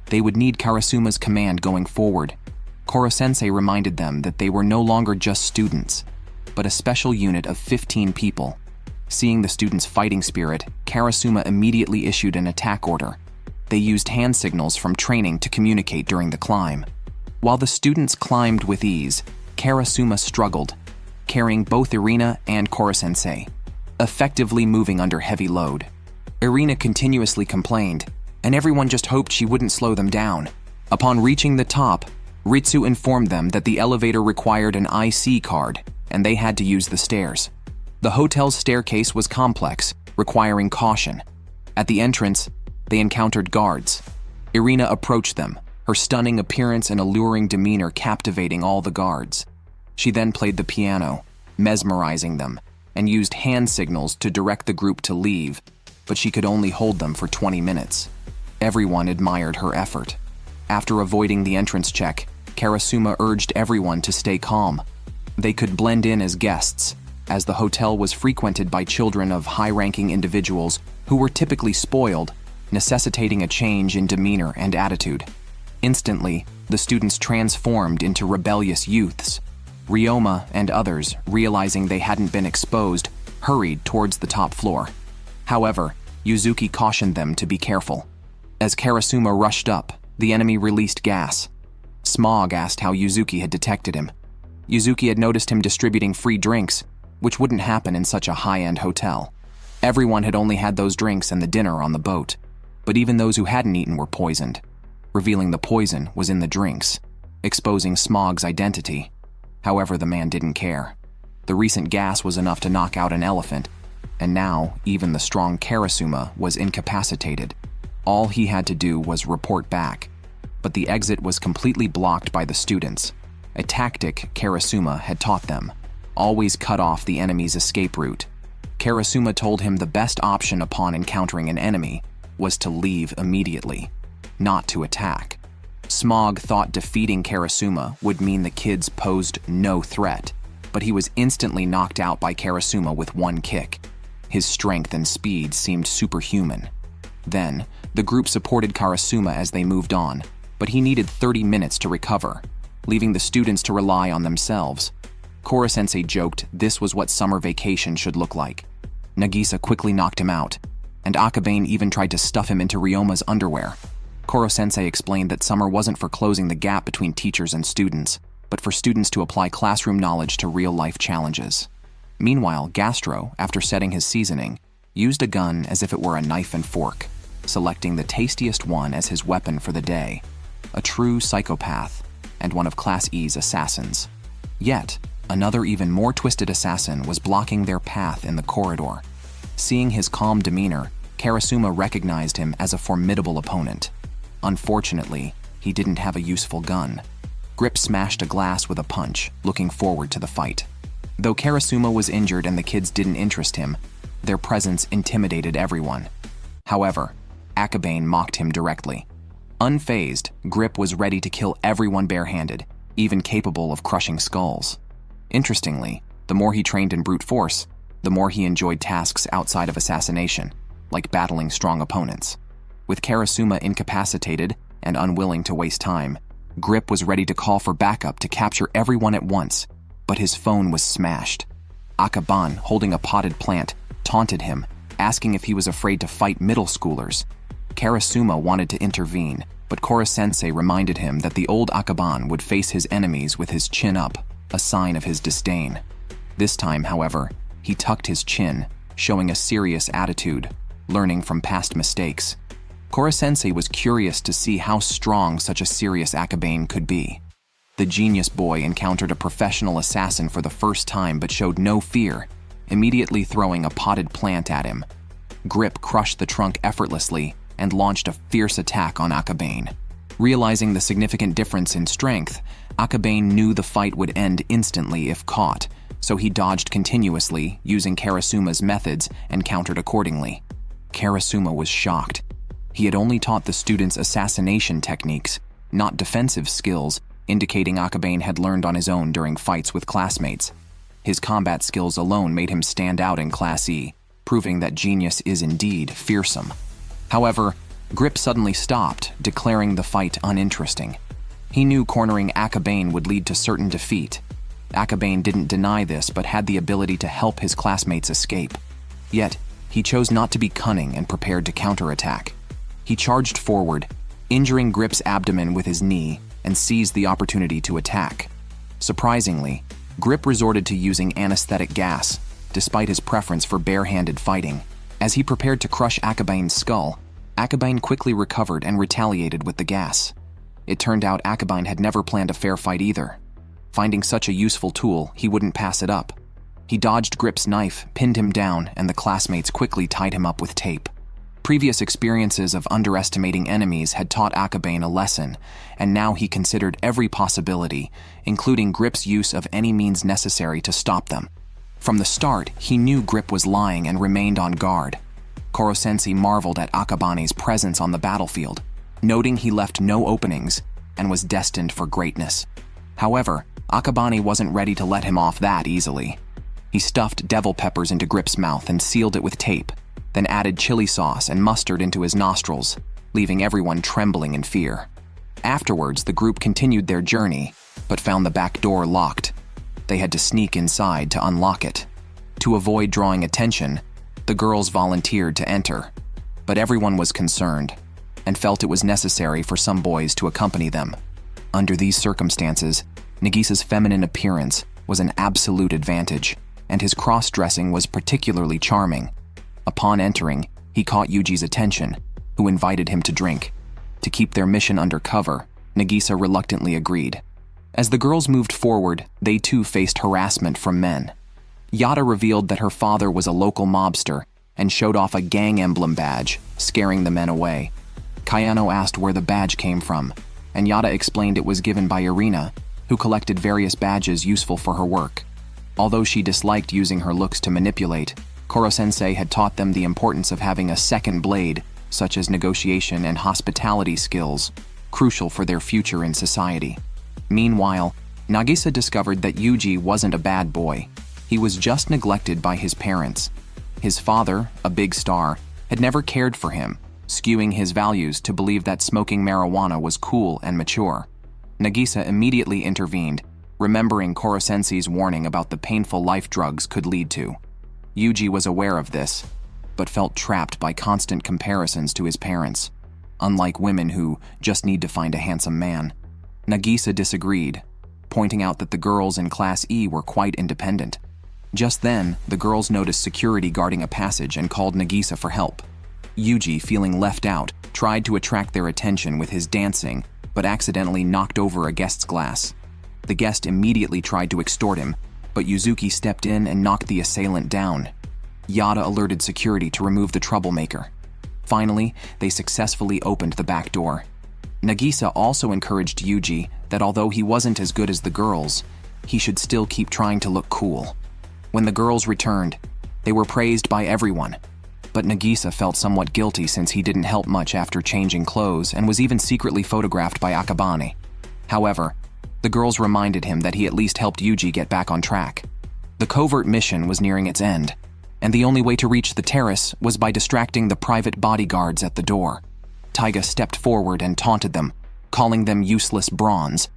They would need Karasuma's command going forward. Koro-sensei reminded them that they were no longer just students, but a special unit of 15 people. Seeing the students' fighting spirit, Karasuma immediately issued an attack order. They used hand signals from training to communicate during the climb. While the students climbed with ease, Karasuma struggled. carrying both Irina and Koro-sensei, effectively moving under heavy load. Irina continuously complained, and everyone just hoped she wouldn't slow them down. Upon reaching the top, Ritsu informed them that the elevator required an IC card, and they had to use the stairs. The hotel's staircase was complex, requiring caution. At the entrance, they encountered guards. Irina approached them, her stunning appearance and alluring demeanor captivating all the guards. She then played the piano, mesmerizing them, and used hand signals to direct the group to leave, but she could only hold them for 20 minutes. Everyone admired her effort. After avoiding the entrance check, Karasuma urged everyone to stay calm. They could blend in as guests, as the hotel was frequented by children of high-ranking individuals who were typically spoiled, necessitating a change in demeanor and attitude. Instantly, the students transformed into rebellious youths. Ryoma and others, realizing they hadn't been exposed, hurried towards the top floor. However, Yuzuki cautioned them to be careful. As Karasuma rushed up, the enemy released gas. Smog asked how Yuzuki had detected him. Yuzuki had noticed him distributing free drinks, which wouldn't happen in such a high-end hotel. Everyone had only had those drinks and the dinner on the boat, but even those who hadn't eaten were poisoned, revealing the poison was in the drinks, exposing Smog's identity. However, the man didn't care. The recent gas was enough to knock out an elephant, and now even the strong Karasuma was incapacitated. All he had to do was report back, but the exit was completely blocked by the students, a tactic Karasuma had taught them. Always cut off the enemy's escape route. Karasuma told him the best option upon encountering an enemy was to leave immediately, not to attack. Smog thought defeating Karasuma would mean the kids posed no threat, but he was instantly knocked out by Karasuma with one kick. His strength and speed seemed superhuman. Then, the group supported Karasuma as they moved on, but he needed 30 minutes to recover, leaving the students to rely on themselves. Koro-sensei joked this was what summer vacation should look like. Nagisa quickly knocked him out, and Akabane even tried to stuff him into Ryoma's underwear. Koro-sensei explained that summer wasn't for closing the gap between teachers and students, but for students to apply classroom knowledge to real-life challenges. Meanwhile, Gastro, after setting his seasoning, used a gun as if it were a knife and fork, selecting the tastiest one as his weapon for the day. A true psychopath, and one of Class E's assassins. Yet, another even more twisted assassin was blocking their path in the corridor. Seeing his calm demeanor, Karasuma recognized him as a formidable opponent. Unfortunately, he didn't have a useful gun. Grip smashed a glass with a punch, looking forward to the fight. Though Karasuma was injured and the kids didn't interest him, their presence intimidated everyone. However, Akabane mocked him directly. Unfazed, Grip was ready to kill everyone barehanded, even capable of crushing skulls. Interestingly, the more he trained in brute force, the more he enjoyed tasks outside of assassination, like battling strong opponents. With Karasuma incapacitated and unwilling to waste time, Grip was ready to call for backup to capture everyone at once, but his phone was smashed. Akabane, holding a potted plant, taunted him, asking if he was afraid to fight middle schoolers. Karasuma wanted to intervene, but Koro-sensei reminded him that the old Akabane would face his enemies with his chin up, a sign of his disdain. This time, however, he tucked his chin, showing a serious attitude, learning from past mistakes. Koro-sensei was curious to see how strong such a serious Akabane could be. The genius boy encountered a professional assassin for the first time but showed no fear, immediately throwing a potted plant at him. Grip crushed the trunk effortlessly and launched a fierce attack on Akabane. Realizing the significant difference in strength, Akabane knew the fight would end instantly if caught, so he dodged continuously, using Karasuma's methods, and countered accordingly. Karasuma was shocked. He had only taught the students assassination techniques, not defensive skills, indicating Akabane had learned on his own during fights with classmates. His combat skills alone made him stand out in Class E, proving that genius is indeed fearsome. However, Grip suddenly stopped, declaring the fight uninteresting. He knew cornering Akabane would lead to certain defeat. Akabane didn't deny this but had the ability to help his classmates escape. Yet, he chose not to be cunning and prepared to counterattack. He charged forward, injuring Grip's abdomen with his knee, and seized the opportunity to attack. Surprisingly, Grip resorted to using anesthetic gas, despite his preference for bare-handed fighting. As he prepared to crush Akabane's skull, Akabane quickly recovered and retaliated with the gas. It turned out Akabane had never planned a fair fight either. Finding such a useful tool, he wouldn't pass it up. He dodged Grip's knife, pinned him down, and the classmates quickly tied him up with tape. Previous experiences of underestimating enemies had taught Akabane a lesson, and now he considered every possibility, including Grip's use of any means necessary to stop them. From the start, he knew Grip was lying and remained on guard. Koro-sensei marveled at Akabane's presence on the battlefield, noting he left no openings and was destined for greatness. However, Akabane wasn't ready to let him off that easily. He stuffed devil peppers into Grip's mouth and sealed it with tape, then added chili sauce and mustard into his nostrils, leaving everyone trembling in fear. Afterwards, the group continued their journey, but found the back door locked. They had to sneak inside to unlock it. To avoid drawing attention, the girls volunteered to enter, but everyone was concerned and felt it was necessary for some boys to accompany them. Under these circumstances, Nagisa's feminine appearance was an absolute advantage, and his cross-dressing was particularly charming. Upon entering, he caught Yuji's attention, who invited him to drink. To keep their mission under cover, Nagisa reluctantly agreed. As the girls moved forward, they too faced harassment from men. Yada revealed that her father was a local mobster and showed off a gang emblem badge, scaring the men away. Kayano asked where the badge came from, and Yada explained it was given by Irina, who collected various badges useful for her work. Although she disliked using her looks to manipulate, Koro-sensei had taught them the importance of having a second blade, such as negotiation and hospitality skills, crucial for their future in society. Meanwhile, Nagisa discovered that Yuji wasn't a bad boy. He was just neglected by his parents. His father, a big star, had never cared for him, skewing his values to believe that smoking marijuana was cool and mature. Nagisa immediately intervened, remembering Koro-sensei's warning about the painful life drugs could lead to. Yuji was aware of this, but felt trapped by constant comparisons to his parents, unlike women who just need to find a handsome man. Nagisa disagreed, pointing out that the girls in Class E were quite independent. Just then, the girls noticed security guarding a passage and called Nagisa for help. Yuji, feeling left out, tried to attract their attention with his dancing, but accidentally knocked over a guest's glass. The guest immediately tried to extort him, but Yuzuki stepped in and knocked the assailant down. Yada alerted security to remove the troublemaker. Finally, they successfully opened the back door. Nagisa also encouraged Yuji that although he wasn't as good as the girls, he should still keep trying to look cool. When the girls returned, they were praised by everyone, but Nagisa felt somewhat guilty since he didn't help much after changing clothes and was even secretly photographed by Akabane. However, the girls reminded him that he at least helped Yuji get back on track. The covert mission was nearing its end, and the only way to reach the terrace was by distracting the private bodyguards at the door. Taiga stepped forward and taunted them, calling them useless brawns.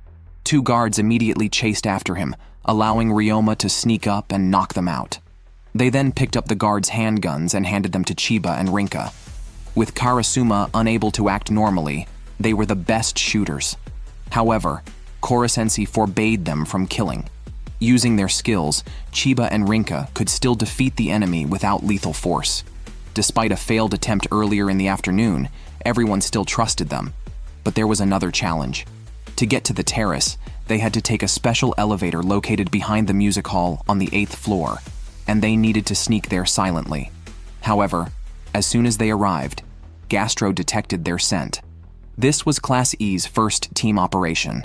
Two guards immediately chased after him, allowing Ryoma to sneak up and knock them out. They then picked up the guards' handguns and handed them to Chiba and Rinka. With Karasuma unable to act normally, they were the best shooters. However, Koro-sensei forbade them from killing. Using their skills, Chiba and Rinka could still defeat the enemy without lethal force. Despite a failed attempt earlier in the afternoon, everyone still trusted them. But there was another challenge. To get to the terrace, they had to take a special elevator located behind the music hall on the 8th floor, and they needed to sneak there silently. However, as soon as they arrived, Gastro detected their scent. This was Class E's first team operation,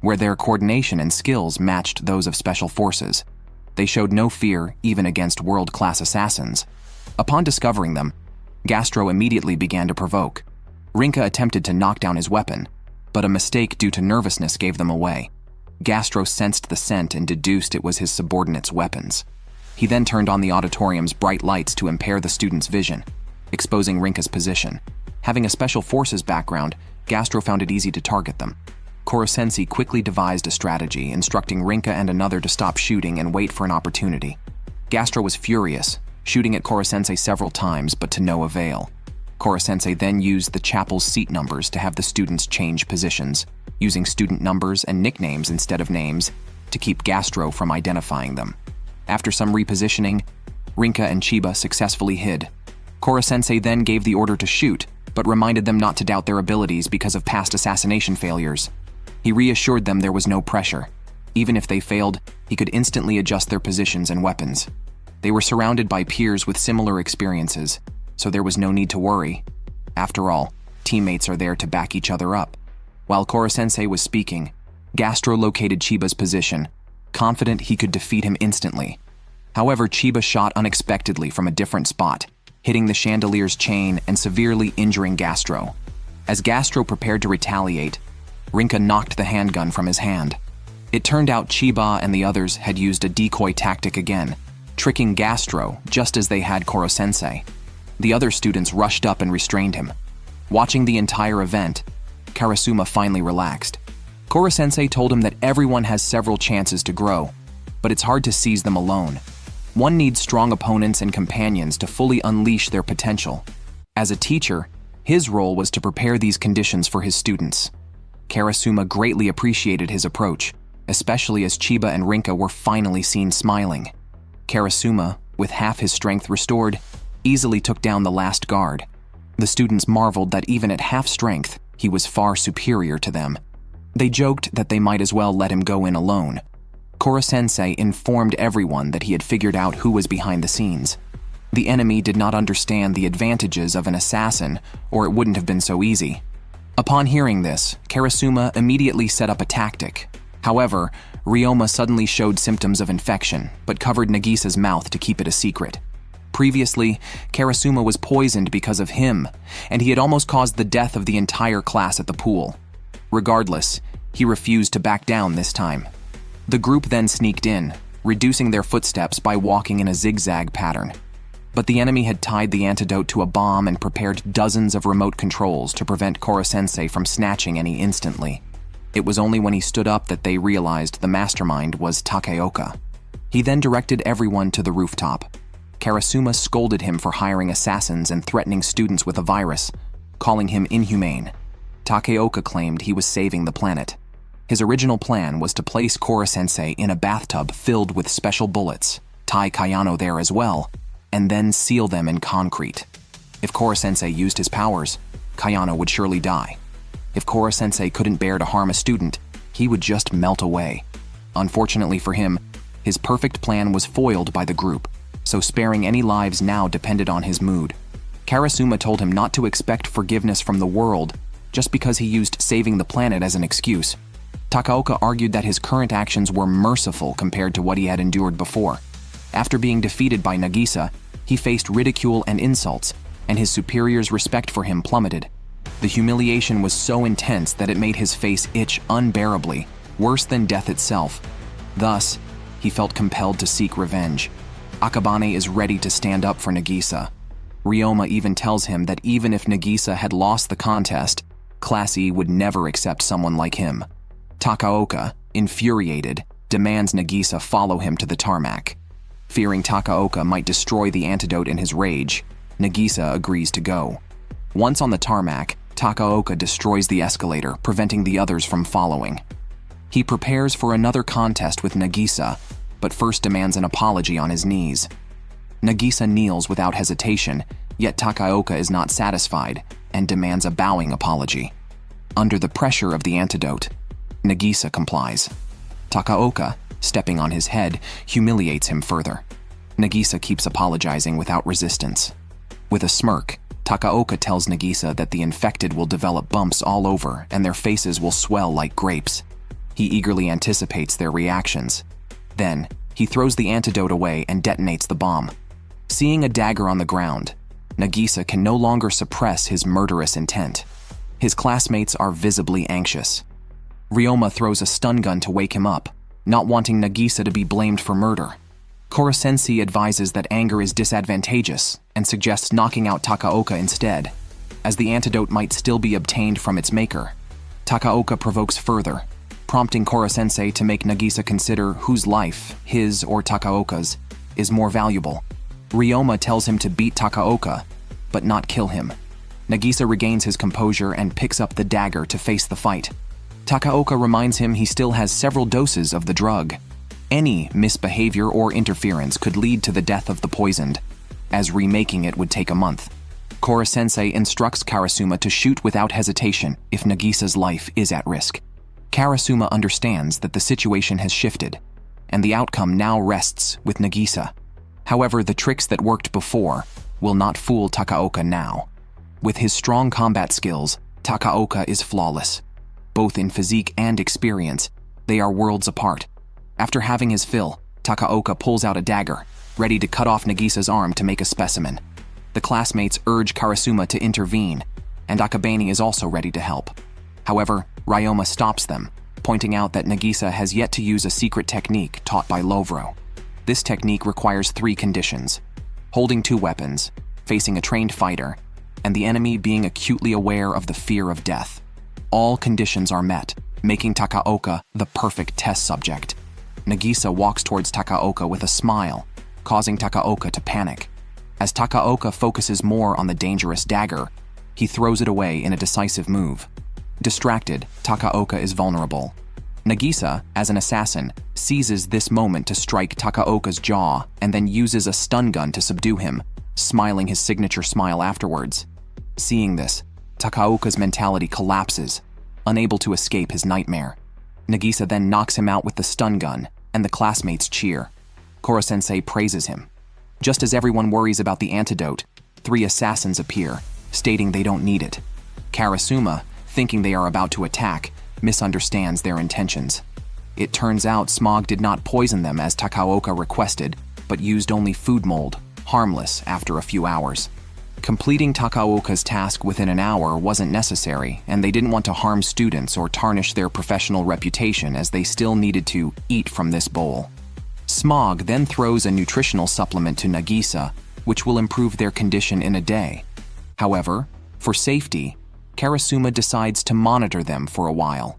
where their coordination and skills matched those of Special Forces. They showed no fear even against world-class assassins. Upon discovering them, Gastro immediately began to provoke. Rinka attempted to knock down his weapon, but a mistake due to nervousness gave them away. Gastro sensed the scent and deduced it was his subordinates' weapons. He then turned on the auditorium's bright lights to impair the students' vision, exposing Rinka's position. Having a Special Forces background, Gastro found it easy to target them. Koro-sensei quickly devised a strategy, instructing Rinka and another to stop shooting and wait for an opportunity. Gastro was furious, shooting at Koro-sensei several times, but to no avail. Koro-sensei then used the chapel's seat numbers to have the students change positions. Using student numbers and nicknames instead of names, to keep Gastro from identifying them. After some repositioning, Rinka and Chiba successfully hid. Koro-sensei then gave the order to shoot, but reminded them not to doubt their abilities because of past assassination failures. He reassured them there was no pressure. Even if they failed, he could instantly adjust their positions and weapons. They were surrounded by peers with similar experiences, so there was no need to worry. After all, teammates are there to back each other up. While Koro-sensei was speaking, Gastro located Chiba's position, confident he could defeat him instantly. However, Chiba shot unexpectedly from a different spot, hitting the chandelier's chain and severely injuring Gastro. As Gastro prepared to retaliate, Rinka knocked the handgun from his hand. It turned out Chiba and the others had used a decoy tactic again, tricking Gastro just as they had Koro-sensei. The other students rushed up and restrained him. Watching the entire event, Karasuma finally relaxed. Koro-sensei told him that everyone has several chances to grow, but it's hard to seize them alone. One needs strong opponents and companions to fully unleash their potential. As a teacher, his role was to prepare these conditions for his students. Karasuma greatly appreciated his approach, especially as Chiba and Rinka were finally seen smiling. Karasuma, with half his strength restored, easily took down the last guard. The students marveled that even at half strength, he was far superior to them. They joked that they might as well let him go in alone. Koro-sensei informed everyone that he had figured out who was behind the scenes. The enemy did not understand the advantages of an assassin, or it wouldn't have been so easy. Upon hearing this, Karasuma immediately set up a tactic. However, Ryoma suddenly showed symptoms of infection, but covered Nagisa's mouth to keep it a secret. Previously, Karasuma was poisoned because of him, and he had almost caused the death of the entire class at the pool. Regardless, he refused to back down this time. The group then sneaked in, reducing their footsteps by walking in a zigzag pattern. But the enemy had tied the antidote to a bomb and prepared dozens of remote controls to prevent Koro-sensei from snatching any instantly. It was only when he stood up that they realized the mastermind was Takeoka. He then directed everyone to the rooftop. Karasuma scolded him for hiring assassins and threatening students with a virus, calling him inhumane. Takeoka claimed he was saving the planet. His original plan was to place Koro-sensei in a bathtub filled with special bullets, tie Kayano there as well, and then seal them in concrete. If Koro-sensei used his powers, Kayano would surely die. If Koro-sensei couldn't bear to harm a student, he would just melt away. Unfortunately for him, his perfect plan was foiled by the group, so sparing any lives now depended on his mood. Karasuma told him not to expect forgiveness from the world just because he used saving the planet as an excuse. Takeoka argued that his current actions were merciful compared to what he had endured before. After being defeated by Nagisa, he faced ridicule and insults, and his superiors' respect for him plummeted. The humiliation was so intense that it made his face itch unbearably, worse than death itself. Thus, he felt compelled to seek revenge. Akabane is ready to stand up for Nagisa. Ryoma even tells him that even if Nagisa had lost the contest, Class E would never accept someone like him. Takeoka, infuriated, demands Nagisa follow him to the tarmac. Fearing Takeoka might destroy the antidote in his rage, Nagisa agrees to go. Once on the tarmac, Takeoka destroys the escalator, preventing the others from following. He prepares for another contest with Nagisa, but first demands an apology on his knees. Nagisa kneels without hesitation, yet Takeoka is not satisfied and demands a bowing apology. Under the pressure of the antidote, Nagisa complies. Takeoka, stepping on his head, humiliates him further. Nagisa keeps apologizing without resistance. With a smirk, Takeoka tells Nagisa that the infected will develop bumps all over and their faces will swell like grapes. He eagerly anticipates their reactions. Then, he throws the antidote away and detonates the bomb. Seeing a dagger on the ground, Nagisa can no longer suppress his murderous intent. His classmates are visibly anxious. Ryoma throws a stun gun to wake him up, not wanting Nagisa to be blamed for murder. Koro-sensei advises that anger is disadvantageous and suggests knocking out Takeoka instead, as the antidote might still be obtained from its maker. Takeoka provokes further, prompting Koro-sensei to make Nagisa consider whose life, his or Takeoka's, is more valuable. Ryoma tells him to beat Takeoka, but not kill him. Nagisa regains his composure and picks up the dagger to face the fight. Takaoka reminds him he still has several doses of the drug. Any misbehavior or interference could lead to the death of the poisoned, as remaking it would take a month. Koro-sensei instructs Karasuma to shoot without hesitation if Nagisa's life is at risk. Karasuma understands that the situation has shifted, and the outcome now rests with Nagisa. However, the tricks that worked before will not fool Takaoka now. With his strong combat skills, Takaoka is flawless. Both in physique and experience, they are worlds apart. After having his fill, Takaoka pulls out a dagger, ready to cut off Nagisa's arm to make a specimen. The classmates urge Karasuma to intervene, and Akabane is also ready to help. However, Ryoma stops them, pointing out that Nagisa has yet to use a secret technique taught by Lovro. This technique requires 3 conditions: holding 2 weapons, facing a trained fighter, and the enemy being acutely aware of the fear of death. All conditions are met, making Takaoka the perfect test subject. Nagisa walks towards Takaoka with a smile, causing Takaoka to panic. As Takaoka focuses more on the dangerous dagger, he throws it away in a decisive move. Distracted, Takaoka is vulnerable. Nagisa, as an assassin, seizes this moment to strike Takaoka's jaw and then uses a stun gun to subdue him, smiling his signature smile afterwards. Seeing this, Takaoka's mentality collapses, unable to escape his nightmare. Nagisa then knocks him out with the stun gun, and the classmates cheer. Koro-sensei praises him. Just as everyone worries about the antidote, 3 assassins appear, stating they don't need it. Karasuma, thinking they are about to attack, misunderstands their intentions. It turns out Smog did not poison them as Takaoka requested, but used only food mold, harmless after a few hours. Completing Takaoka's task within an hour wasn't necessary, and they didn't want to harm students or tarnish their professional reputation as they still needed to eat from this bowl. Smog then throws a nutritional supplement to Nagisa, which will improve their condition in a day. However, for safety, Karasuma decides to monitor them for a while.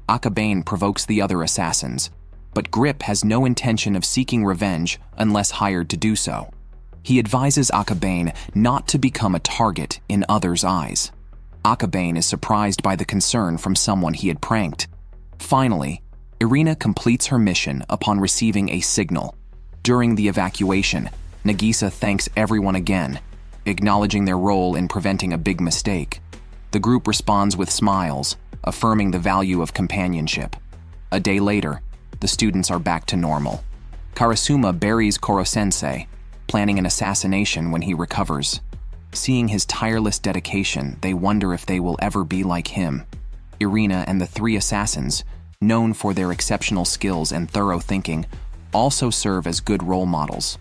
Akabane provokes the other assassins, but Grip has no intention of seeking revenge unless hired to do so. He advises Akabane not to become a target in others' eyes. Akabane is surprised by the concern from someone he had pranked. Finally, Irina completes her mission upon receiving a signal. During the evacuation, Nagisa thanks everyone again, acknowledging their role in preventing a big mistake. The group responds with smiles, affirming the value of companionship. A day later, the students are back to normal. Karasuma buries Koro-sensei, planning an assassination when he recovers. Seeing his tireless dedication, they wonder if they will ever be like him. Irina and the 3 assassins, known for their exceptional skills and thorough thinking, also serve as good role models.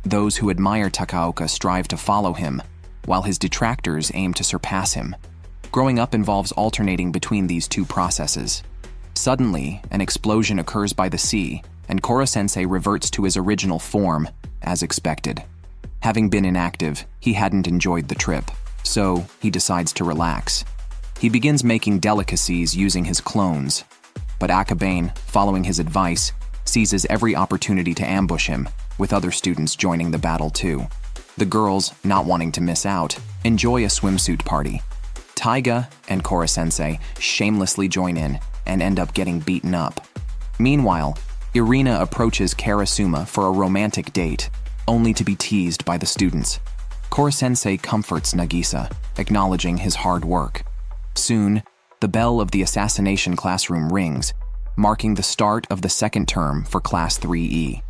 Those who admire Takaoka strive to follow him, while his detractors aim to surpass him. Growing up involves alternating between these 2 processes. Suddenly, an explosion occurs by the sea, and Koro-sensei reverts to his original form, as expected. Having been inactive, he hadn't enjoyed the trip, so he decides to relax. He begins making delicacies using his clones, but Akabane, following his advice, seizes every opportunity to ambush him, with other students joining the battle too. The girls, not wanting to miss out, enjoy a swimsuit party. Taiga and Koro-sensei shamelessly join in and end up getting beaten up. Meanwhile, Irina approaches Karasuma for a romantic date, only to be teased by the students. Koro-sensei comforts Nagisa, acknowledging his hard work. Soon, the bell of the assassination classroom rings, marking the start of the second term for Class 3E.